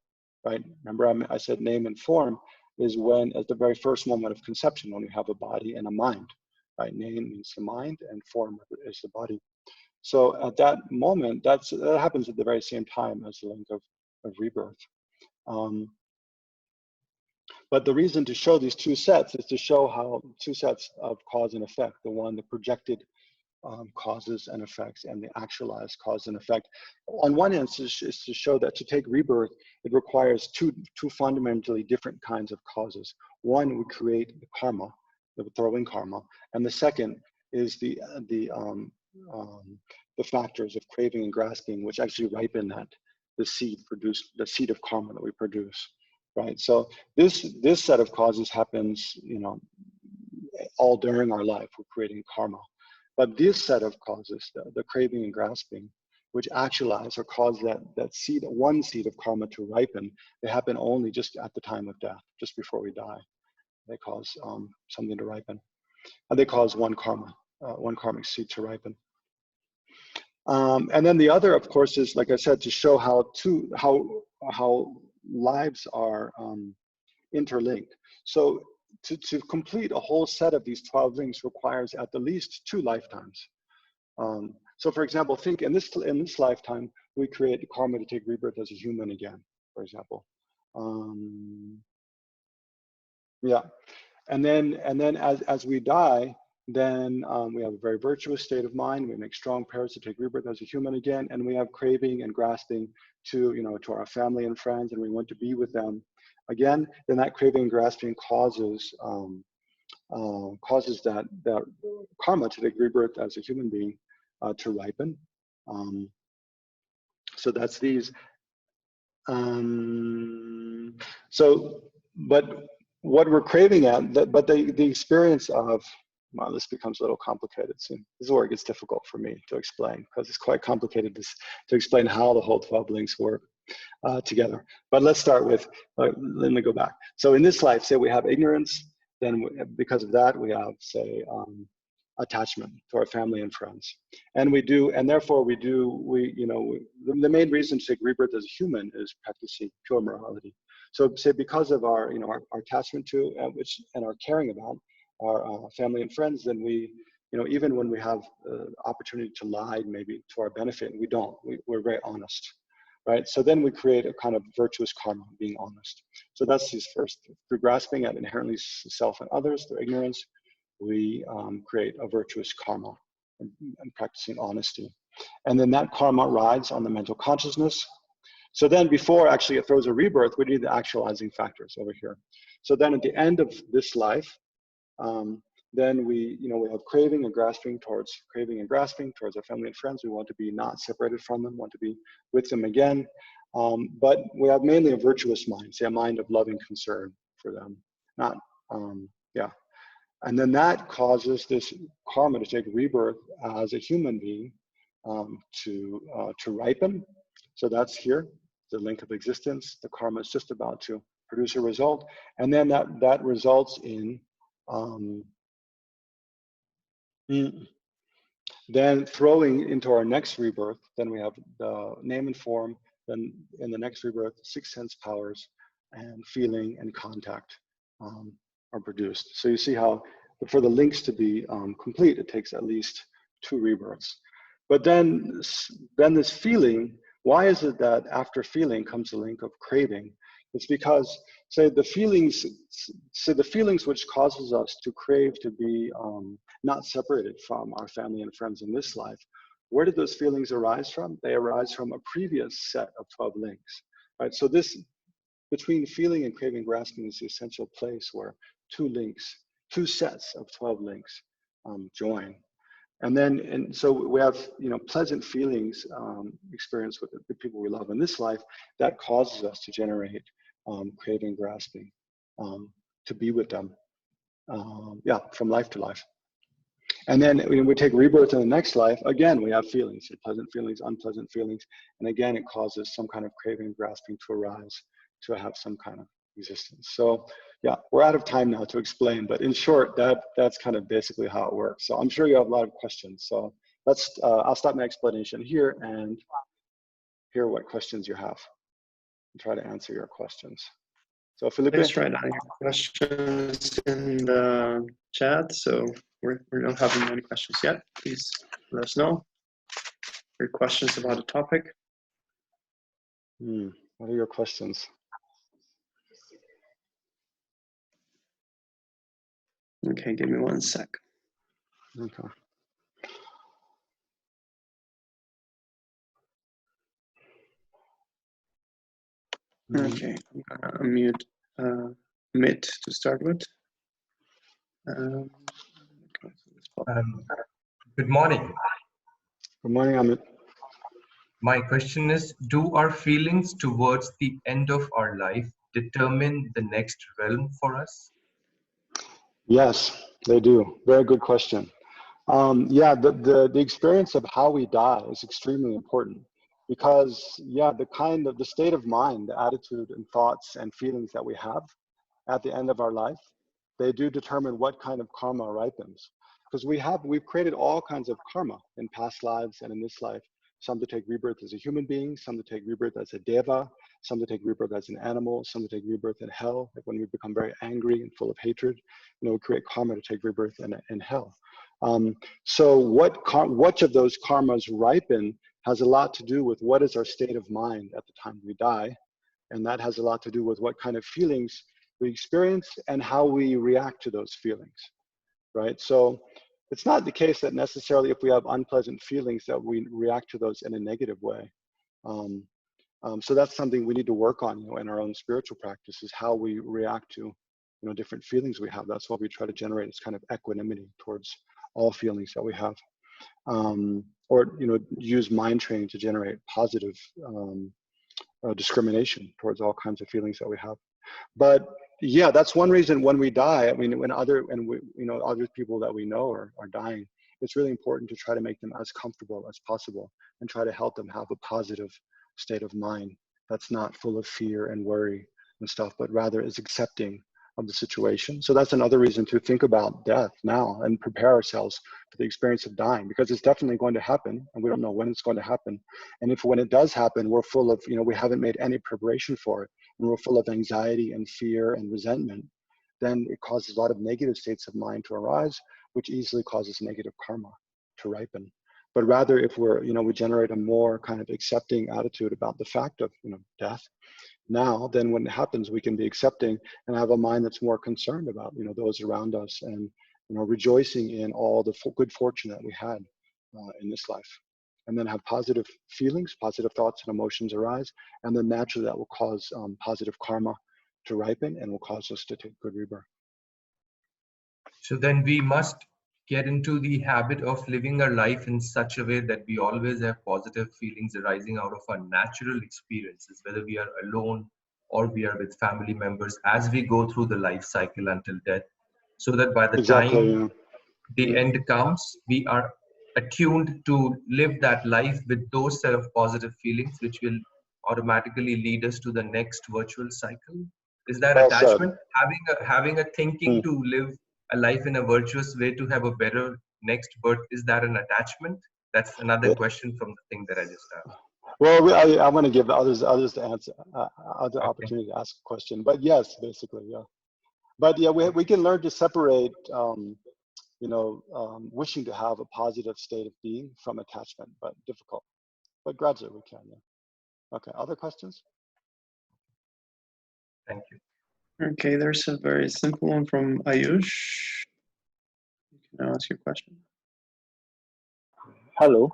right? Remember I said name and form is when, at the very first moment of conception, when we have a body and a mind, right? Name means the mind and form is the body. So at that moment, that happens at the very same time as the link of rebirth. But the reason to show these two sets is to show how two sets of cause and effect, the projected causes and effects, and the actualized cause and effect. On one hand, is to show that to take rebirth, it requires two fundamentally different kinds of causes. One would create the karma, the throwing karma, and the second is the factors of craving and grasping, which actually ripen the seed of karma that we produce, right? So this set of causes happens, all during our life. We're creating karma. But this set of causes, the craving and grasping, which actualize or cause that seed, one seed of karma to ripen, they happen only just at the time of death, just before we die. They cause something to ripen, and they cause one karmic seed to ripen. And then the other, of course, is, like I said, to show how lives are interlinked. So to complete a whole set of these 12 links requires at the least 2 lifetimes. So for example, think in this lifetime, we create karma to take rebirth as a human again, for example. Yeah, and then as we die, then we have a very virtuous state of mind. We make strong prayers to take rebirth as a human again, and we have craving and grasping to our family and friends, and we want to be with them again. Then that craving and grasping causes that karma to take rebirth as a human being to ripen. So that's these. But what we're craving at, but the experience of, well, this becomes a little complicated soon. This is where it gets difficult for me to explain, because it's quite complicated to explain how the whole 12 links work together. But let's start with, let me go back. So in this life, say we have ignorance, then because of that, we have, say, attachment to our family and friends. And we do, and therefore the main reason to take rebirth as a human is practicing pure morality. So say because of our, our attachment to, and our caring about our family and friends, then we, even when we have opportunity to lie, maybe to our benefit, we don't, we're very honest, right? So then we create a kind of virtuous karma, being honest. So that's his first, through grasping at inherently self and others, through ignorance, we create a virtuous karma and practicing honesty. And then that karma rides on the mental consciousness. So then before actually it throws a rebirth, we need the actualizing factors over here. So then at the end of this life, then we have craving and grasping towards our family and friends. We want to be not separated from them, want to be with them again. But we have mainly a virtuous mind, say a mind of loving concern for them. And then that causes this karma to take rebirth as a human being to ripen. So that's here, the link of existence. The karma is just about to produce a result. And then that results in then throwing into our next rebirth. Then we have the name and form. Then in the next rebirth, 6 sense powers and feeling and contact are produced. So you see how for the links to be complete, it takes at least 2 rebirths. But then this feeling, why is it that after feeling comes the link of craving? It's because, say the feelings which causes us to crave to be not separated from our family and friends in this life, where did those feelings arise from? They arise from a previous set of 12 links, right? So this, between feeling and craving grasping, is the essential place where 2 sets of 12 links join. And so we have, pleasant feelings experience with the people we love in this life that causes us to generate craving, grasping, to be with them, from life to life. And then when we take rebirth in the next life, again, we have feelings, pleasant feelings, unpleasant feelings. And again, it causes some kind of craving, grasping to arise, to have some kind of existence. So yeah, we're out of time now to explain, but in short, that's kind of basically how it works. So I'm sure you have a lot of questions. So I'll stop my explanation here and hear what questions you have and try to answer your questions. So Felipe? Please write down your questions in the chat. So we're not having many questions yet. Please let us know your questions about the topic. What are your questions? Okay, give me 1 sec. Okay. Okay, I'm gonna unmute Mit to start with. Good morning. Good morning, Amit. My question is, do our feelings towards the end of our life determine the next realm for us? Yes, they do. Very good question. The experience of how we die is extremely important because, the state of mind, the attitude and thoughts and feelings that we have at the end of our life, they do determine what kind of karma ripens. Because we've created all kinds of karma in past lives and in this life. Some to take rebirth as a human being, some to take rebirth as a deva, some to take rebirth as an animal, some to take rebirth in hell. Like when we become very angry and full of hatred, we create karma to take rebirth in hell. So which of those karmas ripen has a lot to do with what is our state of mind at the time we die. And that has a lot to do with what kind of feelings we experience and how we react to those feelings, right? So it's not the case that necessarily if we have unpleasant feelings that we react to those in a negative way. So that's something we need to work on, in our own spiritual practice, is how we react to, different feelings we have. That's what we try to generate, is kind of equanimity towards all feelings that we have, or use mind training to generate positive discrimination towards all kinds of feelings that we have. But yeah, that's one reason when we die, I mean, when other people that we know are dying, it's really important to try to make them as comfortable as possible and try to help them have a positive state of mind that's not full of fear and worry and stuff, but rather is accepting of the situation. So that's another reason to think about death now and prepare ourselves for the experience of dying, because it's definitely going to happen and we don't know when it's going to happen. And if when it does happen, we're full of, we haven't made any preparation for it, and we're full of anxiety and fear and resentment, then it causes a lot of negative states of mind to arise, which easily causes negative karma to ripen. But rather, if we generate a more kind of accepting attitude about the fact of, death, now, then when it happens, we can be accepting and have a mind that's more concerned about, those around us, and, rejoicing in all the good fortune that we had in this life. And then have positive feelings, positive thoughts and emotions arise. And then naturally that will cause positive karma to ripen and will cause us to take good rebirth. So then we must get into the habit of living our life in such a way that we always have positive feelings arising out of our natural experiences, whether we are alone or we are with family members, as we go through the life cycle until death, so that by the time the end comes, we are attuned to live that life with those set of positive feelings, which will automatically lead us to the next virtual cycle. Is that Well attachment? said. Having a thinking to live a life in a virtuous way to have a better next birth, is that an attachment? That's another question from the thing that I just asked. Well, I want to give others to answer, other opportunity to ask a question. But yes, basically, yeah. But yeah, we can learn to separate, wishing to have a positive state of being from attachment, but difficult. But gradually we can, yeah. Okay, other questions? Thank you. Okay, there's a very simple one from Ayush. You can now ask your question. Hello.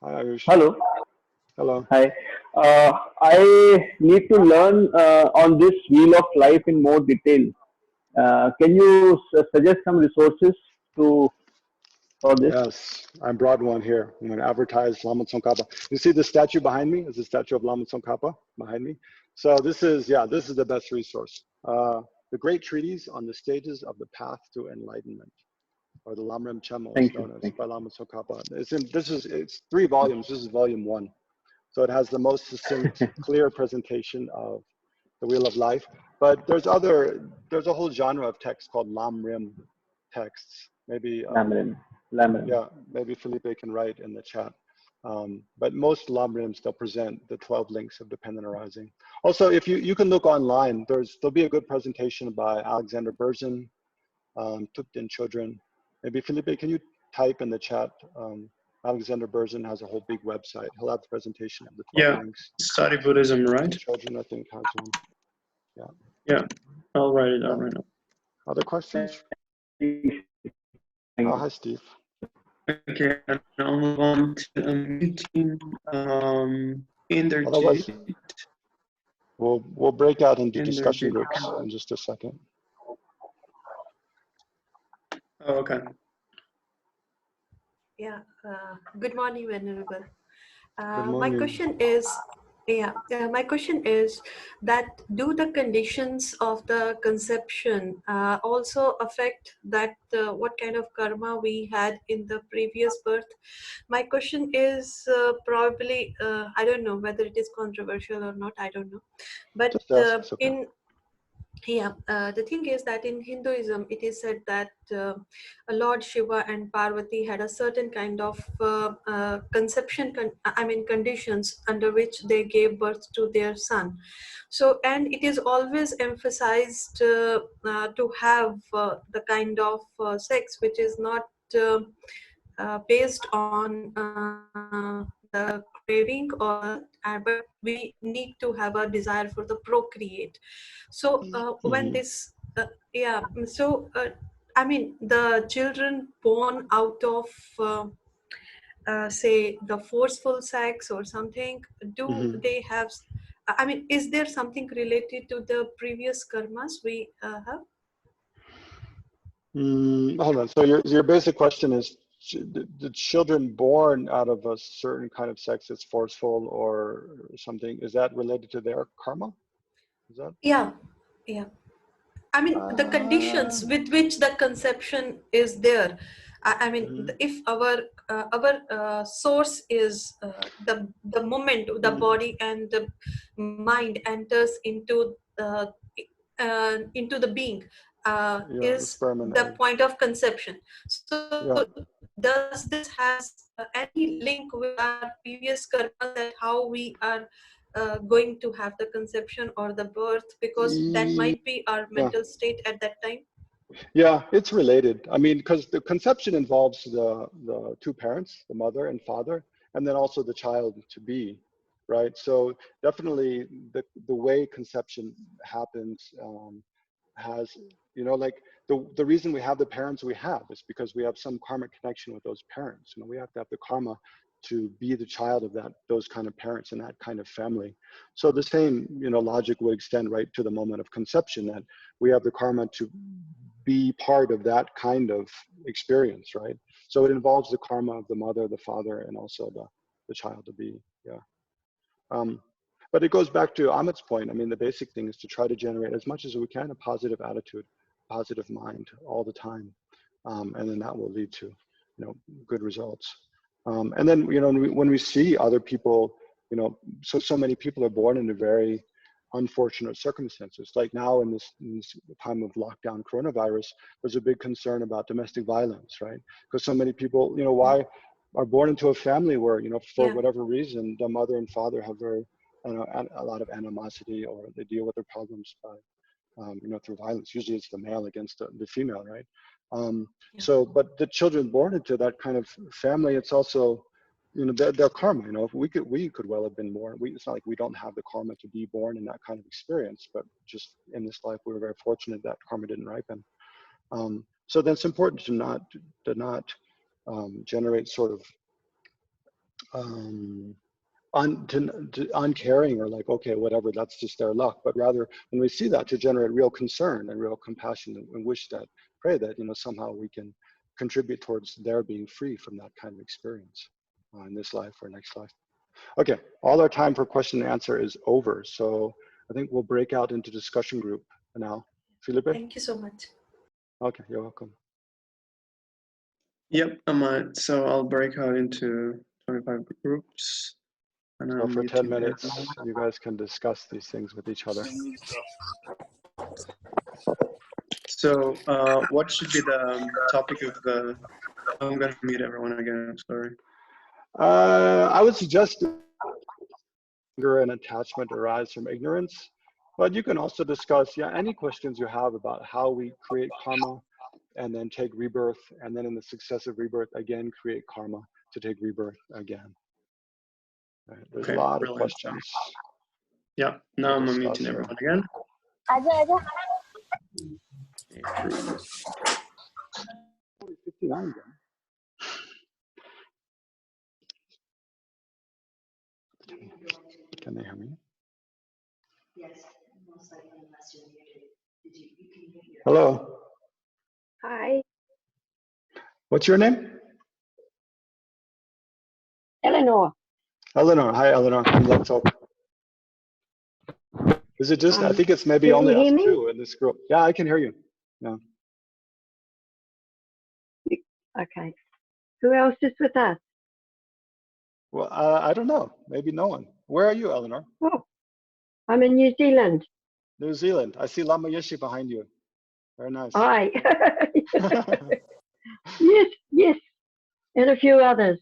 Hi, Ayush. Hello. Hello. Hi. I need to learn on this wheel of life in more detail. Can you suggest some resources for this? Yes, I brought one here. I'm going to advertise Lama Tsongkhapa. You see the statue behind me? Is the statue of Lama Tsongkhapa behind me? So this is the best resource. The Great Treatise on the Stages of the Path to Enlightenment, or the Lamrim Chemo, is known as by Lama Tsongkhapa. It's 3 volumes. This is volume 1. So it has the most succinct, clear presentation of the Wheel of Life. But there's a whole genre of texts called Lamrim texts. Maybe Lamrim. Yeah, maybe Felipe can write in the chat. But most Lamrims, they'll present the 12 links of dependent arising. Also, if you can look online, there'll be a good presentation by Alexander Berzin, Thupten Chodron. Maybe Felipe, can you type in the chat? Alexander Berzin has a whole big website. He'll have the presentation of the 12 links. Study Buddhism, right? Chodron, I think, has one. Yeah. Yeah, I'll write it out right now. Other questions? Oh, hi, Steve. Okay, and I'll move on to a meeting in their Otherwise, we'll break out into discussion groups in just a second. Oh, okay. Yeah. Good morning, Venerable. Good morning. My question is that do the conditions of the conception also affect that what kind of karma we had in the previous birth? My question is probably, I don't know whether it is controversial or not, I don't know. But the thing is that in Hinduism, it is said that Lord Shiva and Parvati had a certain kind of conditions under which they gave birth to their son. So, and it is always emphasized to have the kind of sex which is not based on the craving, or but we need to have a desire for the procreate. So when this the children born out of say the forceful sex or something, they have, is there something related to the previous karmas we have? Hold on. So your basic question is, the children born out of a certain kind of sex that's forceful or something, is that related to their karma? Is that? Yeah. The conditions with which the conception is there. If our source is the moment the body and the mind enters into into the being Yeah, the is sperm and the egg. point of conception. So Yeah. does this has any link with our previous karma, that how we are going to have the conception or the birth, because that might be our Yeah. mental state at that time? Yeah, it's related. I mean, because the conception involves the two parents, the mother and father, and then also the child to be, right? So definitely the way conception happens has, you know, like the reason we have the parents we have is because we have some karmic connection with those parents. You know, we have to have the karma to be the child of those kind of parents and that kind of family. So the same, you know, logic would extend right to the moment of conception, that we have the karma to be part of that kind of experience, right? So it involves the karma of the mother, the father, and also the child to be, yeah. But it goes back to Amit's point. I mean, the basic thing is to try to generate as much as we can a positive attitude, positive mind all the time. And then that will lead to, you know, good results. And then, you know, when we see other people, you know, so many people are born into very unfortunate circumstances. Like now in this time of lockdown coronavirus, there's a big concern about domestic violence, right? Because so many people, you know, why are born into a family where, you know, for whatever reason, the mother and father have very, you know, a lot of animosity, or they deal with their problems by, you know, through violence. Usually it's the male against the female, right? So, but the children born into that kind of family, it's also, you know, their karma. You know, if we could well have been born. It's not like we don't have the karma to be born in that kind of experience, but just in this life, we were very fortunate that karma didn't ripen. So then it's important to not generate sort of uncaring, or like, okay, whatever, that's just their luck. But rather, when we see that, to generate real concern and real compassion, and wish that, pray that, you know, somehow we can contribute towards their being free from that kind of experience in this life or next life. Okay, all our time for question and answer is over. So I think we'll break out into discussion group now. Felipe? Thank you so much. Okay, you're welcome. Yep, so I'll break out into 25 groups. And So for 10 minutes, now. you guys can discuss these things with each other. So what should be the topic of the, I'm going to mute everyone again, sorry. I would suggest anger and attachment arise from ignorance, but you can also discuss, any questions you have about how we create karma and then take rebirth, and then in the successive rebirth again create karma to take rebirth again. Right. There's a lot of questions. Yeah, now I'm muting everyone again. Okay, 59 again. Can they hear me? Yes, most likely unless you're muted. You can mute your. Hello. Hi. What's your name? Eleanor. Eleanor. Hi, Eleanor. From Legtsok. Is it just, I think it's maybe only us two in this group. Yeah, I can hear you. Yeah. Okay. Who else is with us? Well, I don't know. Maybe no one. Where are you, Eleanor? Oh, I'm in New Zealand. New Zealand. I see Lama Yeshi behind you. Very nice. Hi. Yes. And a few others.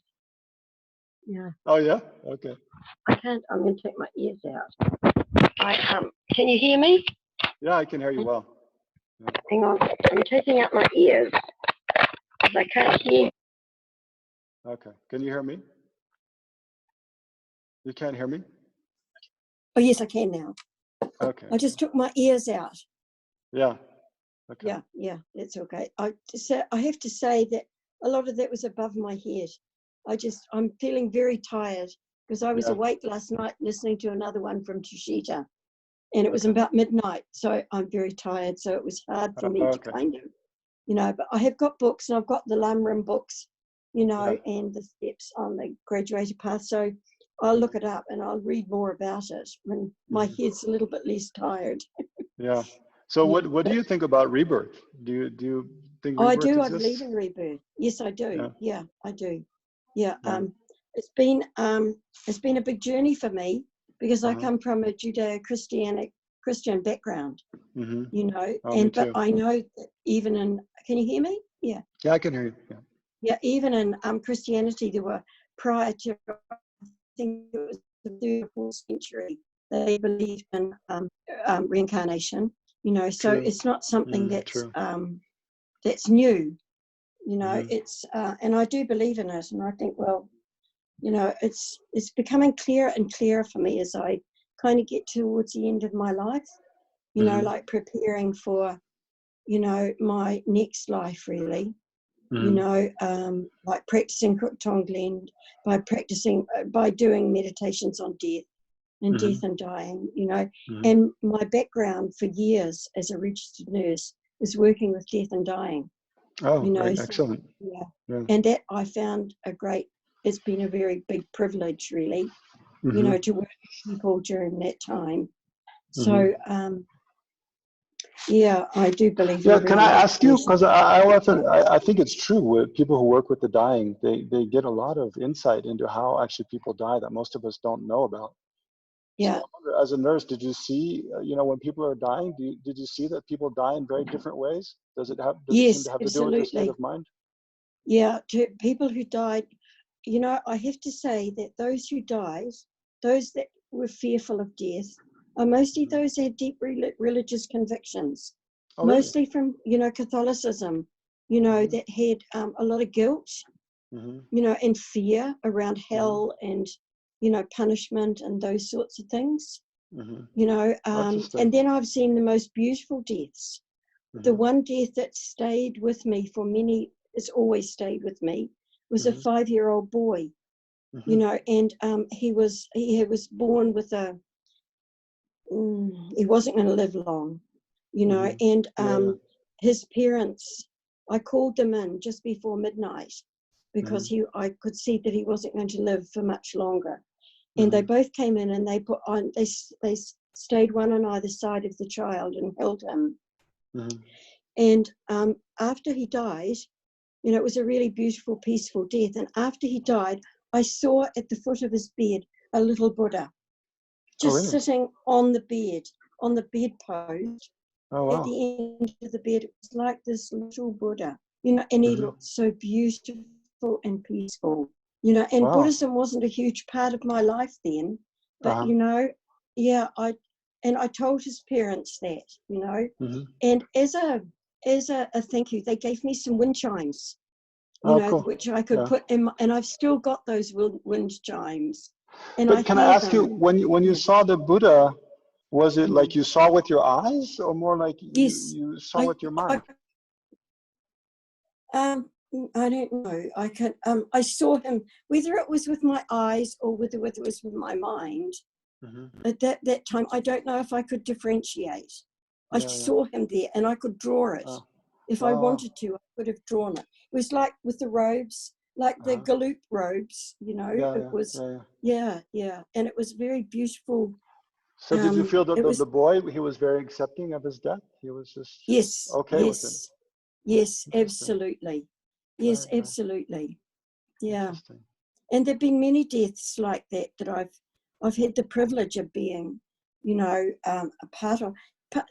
Yeah. Oh, yeah? Okay. I'm going to take my ears out. Can you hear me? Yeah, I can hear you well. Yeah. Hang on. I'm taking out my ears because I can't hear. Okay. Can you hear me? You can't hear me? Oh, yes, I can now. Okay. I just took my ears out. Yeah. Okay. Yeah, that's okay. I have to say that a lot of that was above my head. I'm feeling very tired because I was awake last night listening to another one from Tushita, and it was about midnight. So I'm very tired. So it was hard for me to kind of, but I have got books, and I've got the Lamrim books, and the steps on the graduated path. So I'll look it up and I'll read more about it when my head's a little bit less tired. Yeah. So what do you think about rebirth? Do you think rebirth I do. exists? I believe in rebirth. Yes, I do. Yeah, I do. Yeah. It's been a big journey for me because I come from a Judeo-Christian Christian background, Mm-hmm. you know, Oh, me and but too. I know that even in, can you hear me? Yeah. Yeah, I can hear you. Yeah. Yeah, even in Christianity, there were prior to, I think it was the 3rd or 4th century, they believed in reincarnation, you know, so True. it's not something True. that's new, you know, Mm-hmm. it's, and I do believe in it, and I think, well, you know, it's becoming clearer and clearer for me as I kind of get towards the end of my life, you know, Mm-hmm. like preparing for, you know, my next life, really. You know, like practicing Tonglen, by doing meditations on death and death and dying, you know. And my background for years as a registered nurse is working with death and dying, Oh, you know. right. So, Excellent. yeah. Yeah. And that I found it's been a very big privilege, really, you know, to work with people during that time. So, yeah, I do believe in Yeah, can I ask you? reincarnation. Because I think it's true with people who work with the dying, they get a lot of insight into how actually people die that most of us don't know about. So Yeah. I wonder, as a nurse, did you see, you know, when people are dying, did you see that people die in very different ways? Does it seem Yes, to have to do with the state absolutely. of mind? Yeah, to people who died, you know, I have to say that those who died, those that were fearful of death, are mostly those who had deep religious convictions, Oh, really? mostly from, you know, Catholicism, you know, that had a lot of guilt, you know, and fear around hell and, you know, punishment and those sorts of things, you know. And then I've seen the most beautiful deaths. The one death that stayed with me for many, it's always stayed with me, was a 5-year-old boy, you know, and he was born with he wasn't going to live long, you know, and his parents, I called them in just before midnight because I could see that he wasn't going to live for much longer. And they both came in and they stayed one on either side of the child and held him. And after he died, you know, it was a really beautiful, peaceful death. And after he died, I saw at the foot of his bed a little Buddha just sitting on the bedpost. Oh, wow. At the end of the bed. It was like this little Buddha, you know, and he looked so beautiful and peaceful, you know. And Buddhism wasn't a huge part of my life then, but you know, yeah, I told his parents that, you know, and as a thank you, they gave me some wind chimes, you know, cool. which I could put in, and I've still got those wind chimes. And But can I ask you, when you saw the Buddha, was it like you saw with your eyes, or more like you saw with your mind? I don't know. I saw him, whether it was with my eyes or whether it was with my mind. At that time, I don't know if I could differentiate. I saw him there, and I could draw it. If I wanted to, I could have drawn it. It was like with the robes, like the Galoop robes, you know. It was, yeah, and it was very beautiful. So did you feel that the boy, he was very accepting of his death? He was just okay with it? Yes, absolutely. Yes, absolutely. Yeah. And there've been many deaths like that I've had the privilege of being, you know, a part of.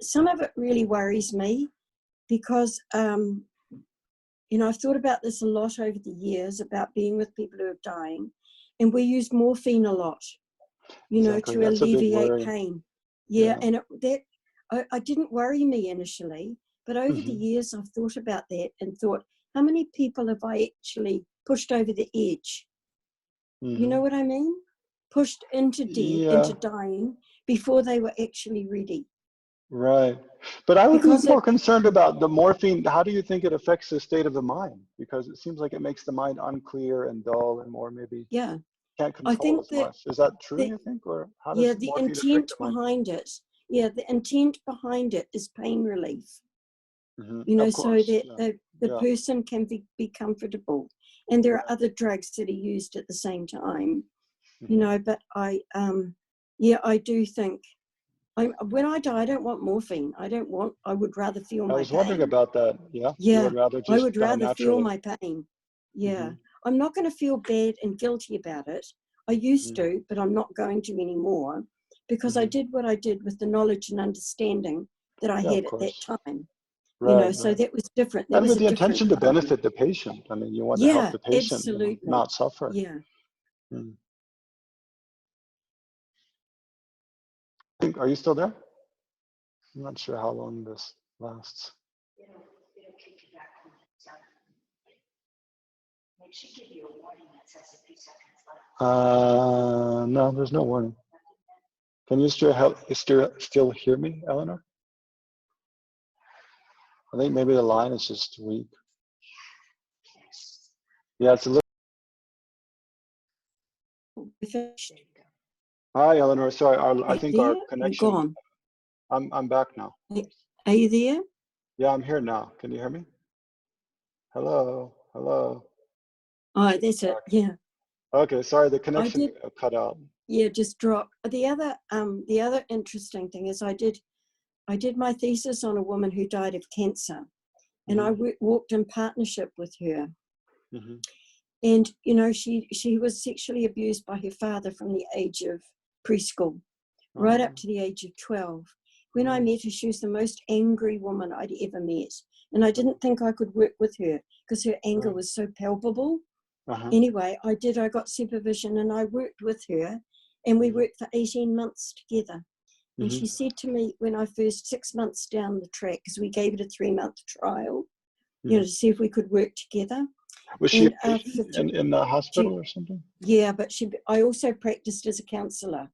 Some of it really worries me because, you know, I've thought about this a lot over the years about being with people who are dying, and we use morphine a lot, you know, to That's alleviate pain. Yeah, and I didn't worry me initially, but over the years I've thought about that and thought, how many people have I actually pushed over the edge? You know what I mean? Pushed into death, into dying, before they were actually ready. Right. But I would be more concerned about the morphine. How do you think it affects the state of the mind? Because it seems like it makes the mind unclear and dull and more maybe can't control as much. Is that true, you think? Or how does the morphine affect intent the mind? behind it, the intent behind it is pain relief. You know, so that the person can be comfortable. And there are other drugs that are used at the same time, you know, but I do think, when I die, I don't want morphine. I would rather feel my pain. I was wondering about that. Yeah. Yeah. You would rather just I would die rather feel naturally. my pain. Yeah. I'm not going to feel bad and guilty about it. I used to, but I'm not going to anymore, because I did what I did with the knowledge and understanding that I had at that time. Right, you know, so right. that was different. That And was with a the different intention to time. benefit the patient. I mean, you want to help Yeah, the patient, absolutely. not suffer. Yeah. Are you still there? I'm not sure how long this lasts. It'll kick you back when it's done. It should give you a warning that says a few seconds left. No, there's no warning. Can you still hear me, Eleanor? I think maybe the line is just weak. Yeah, it's a little. Hi, Eleanor. Sorry, I think our connection. Gone. I'm back now. Are you there? Yeah, I'm here now. Can you hear me? Hello, hello. Oh, that's it. Yeah. Okay, sorry, the connection cut out. Yeah, just dropped. The other interesting thing is I did my thesis on a woman who died of cancer, and I walked in partnership with her. And you know, she was sexually abused by her father from the age of preschool, right up to the age of 12. When I met her, she was the most angry woman I'd ever met, and I didn't think I could work with her because her anger was so palpable. Anyway, I got supervision and I worked with her, and we worked for 18 months together. And she said to me when I first, 6 months down the track, because we gave it a 3-month trial, you know, to see if we could work together. Was she in the hospital or something? Yeah, but I also practiced as a counselor.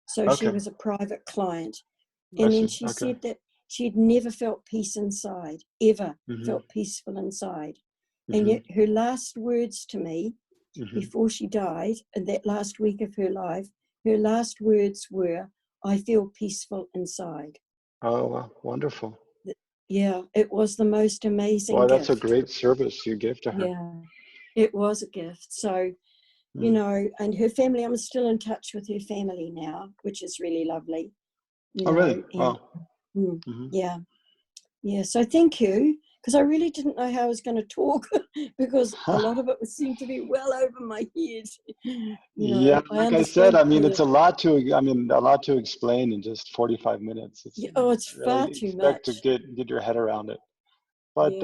So she was a private client. And then she said that she'd never felt peace inside, ever felt peaceful inside. And yet her last words to me before she died, in that last week of her life, her last words were, "I feel peaceful inside." Oh, wow. Wonderful. Yeah, it was the most amazing gift. Well, that's a great service you gave to her. Yeah, it was a gift. So, you know, and her family, I'm still in touch with her family now, which is really lovely. You know, really? And, Wow. Yeah. Yeah, so thank you, because I really didn't know how I was going to talk because a lot of it seemed to be well over my head. Yeah, like I said, I mean, it's a lot to explain in just 45 minutes. It's far too much. To get your head around it. But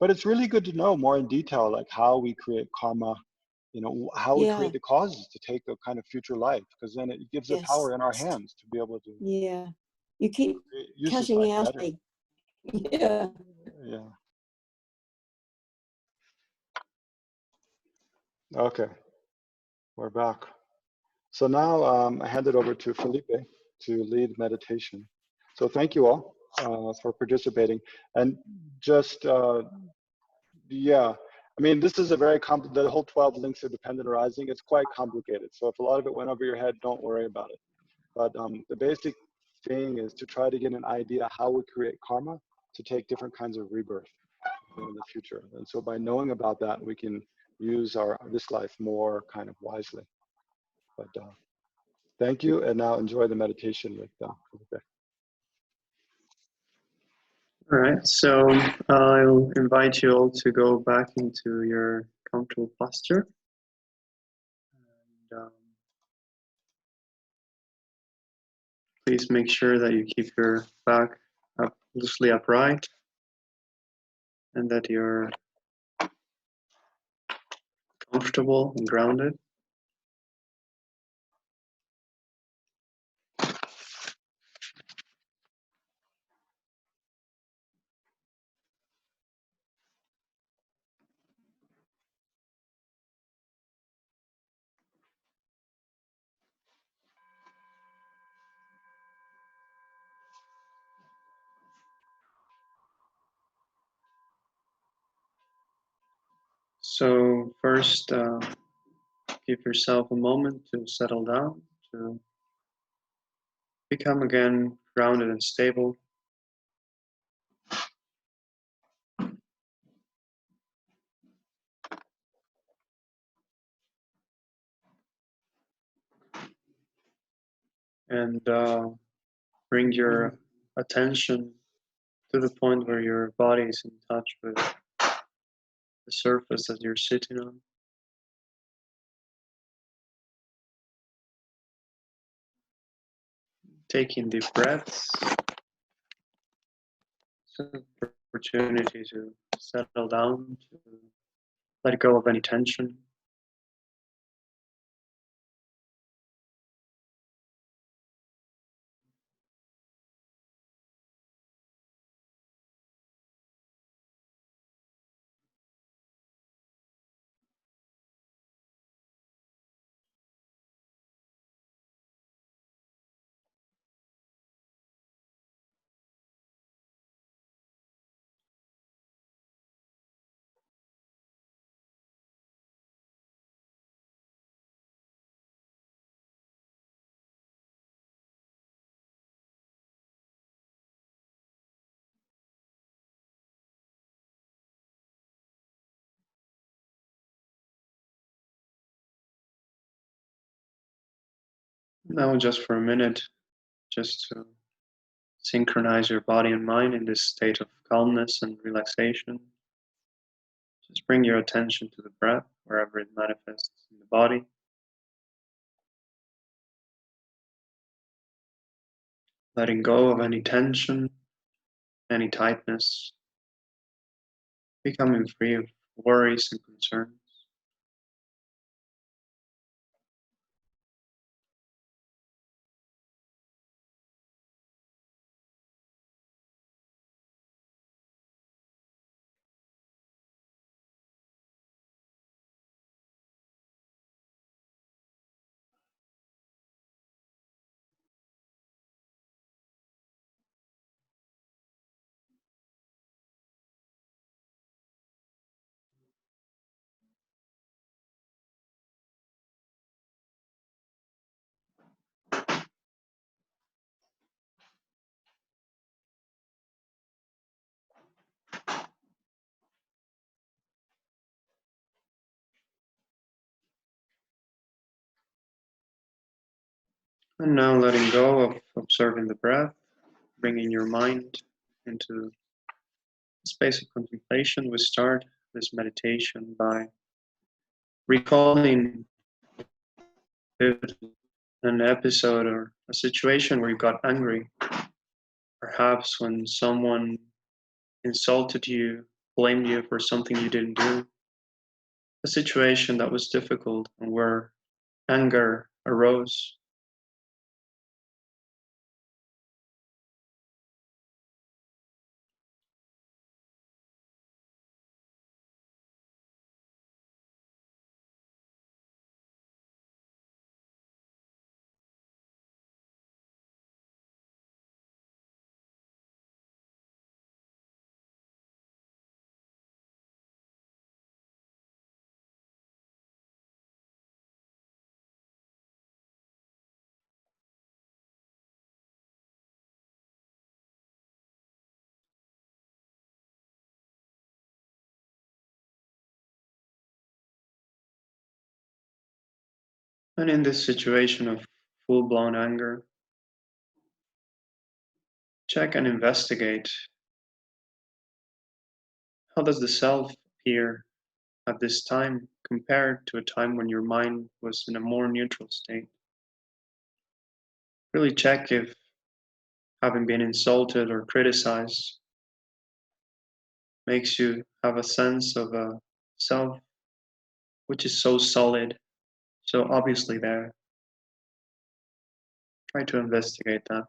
it's really good to know more in detail, like how we create karma, you know, how we create the causes to take a kind of future life, because then it gives the power in our hands to be able to. Yeah, you keep use cutting out. Yeah. Okay, we're back. So now I hand it over to Felipe to lead meditation. So thank you all for participating. And just, I mean, this is a very the whole 12 links of dependent arising. It's quite complicated. So if a lot of it went over your head, don't worry about it. But the basic thing is to try to get an idea how we create karma to take different kinds of rebirth in the future. And so by knowing about that, we can use this life more kind of wisely. But thank you, and now enjoy the meditation with Felipe. All right, so I'll invite you all to go back into your comfortable posture. And, please make sure that you keep your back up, loosely upright, and that you're comfortable and grounded. So first, give yourself a moment to settle down, to become again grounded and stable. And bring your attention to the point where your body is in touch with the surface that you're sitting on. taking deep breaths. So opportunity to settle down, to let go of any tension. Now just for a minute, just to synchronize your body and mind in this state of calmness and relaxation. Just bring your attention to the breath, wherever it manifests in the body. Letting go of any tension, any tightness, becoming free of worries and concerns. And now letting go of observing the breath, bringing your mind into a space of contemplation. We start this meditation by recalling an episode or a situation where you got angry, perhaps when someone insulted you, blamed you for something you didn't do, a situation that was difficult and where anger arose. And in this situation of full-blown anger, check and investigate, how does the self appear at this time compared to a time when your mind was in a more neutral state? Really check if having been insulted or criticized makes you have a sense of a self which is so solid, so obviously there. Try to investigate that.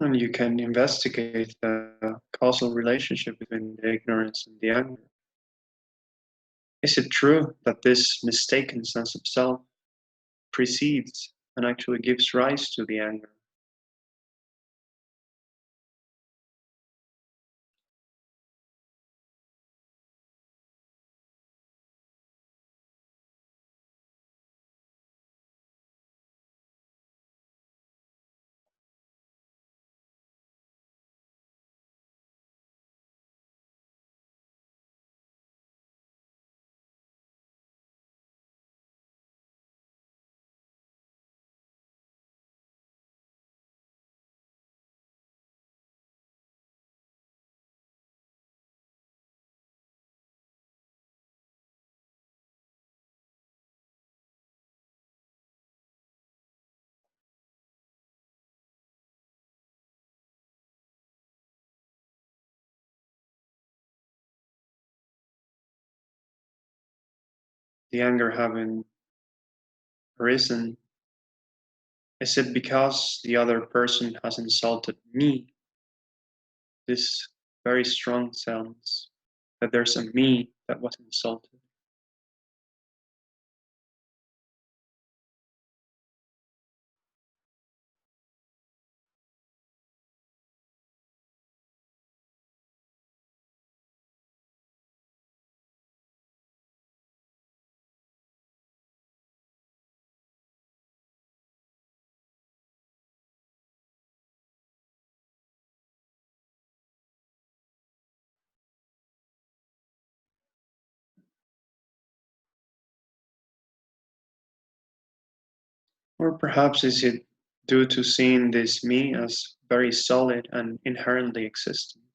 And you can investigate the causal relationship between the ignorance and the anger. Is it true that this mistaken sense of self precedes and actually gives rise to the anger? The anger having arisen, is it because the other person has insulted me? This very strong sense that there's a me that was insulted. Or perhaps is it due to seeing this me as very solid and inherently existent?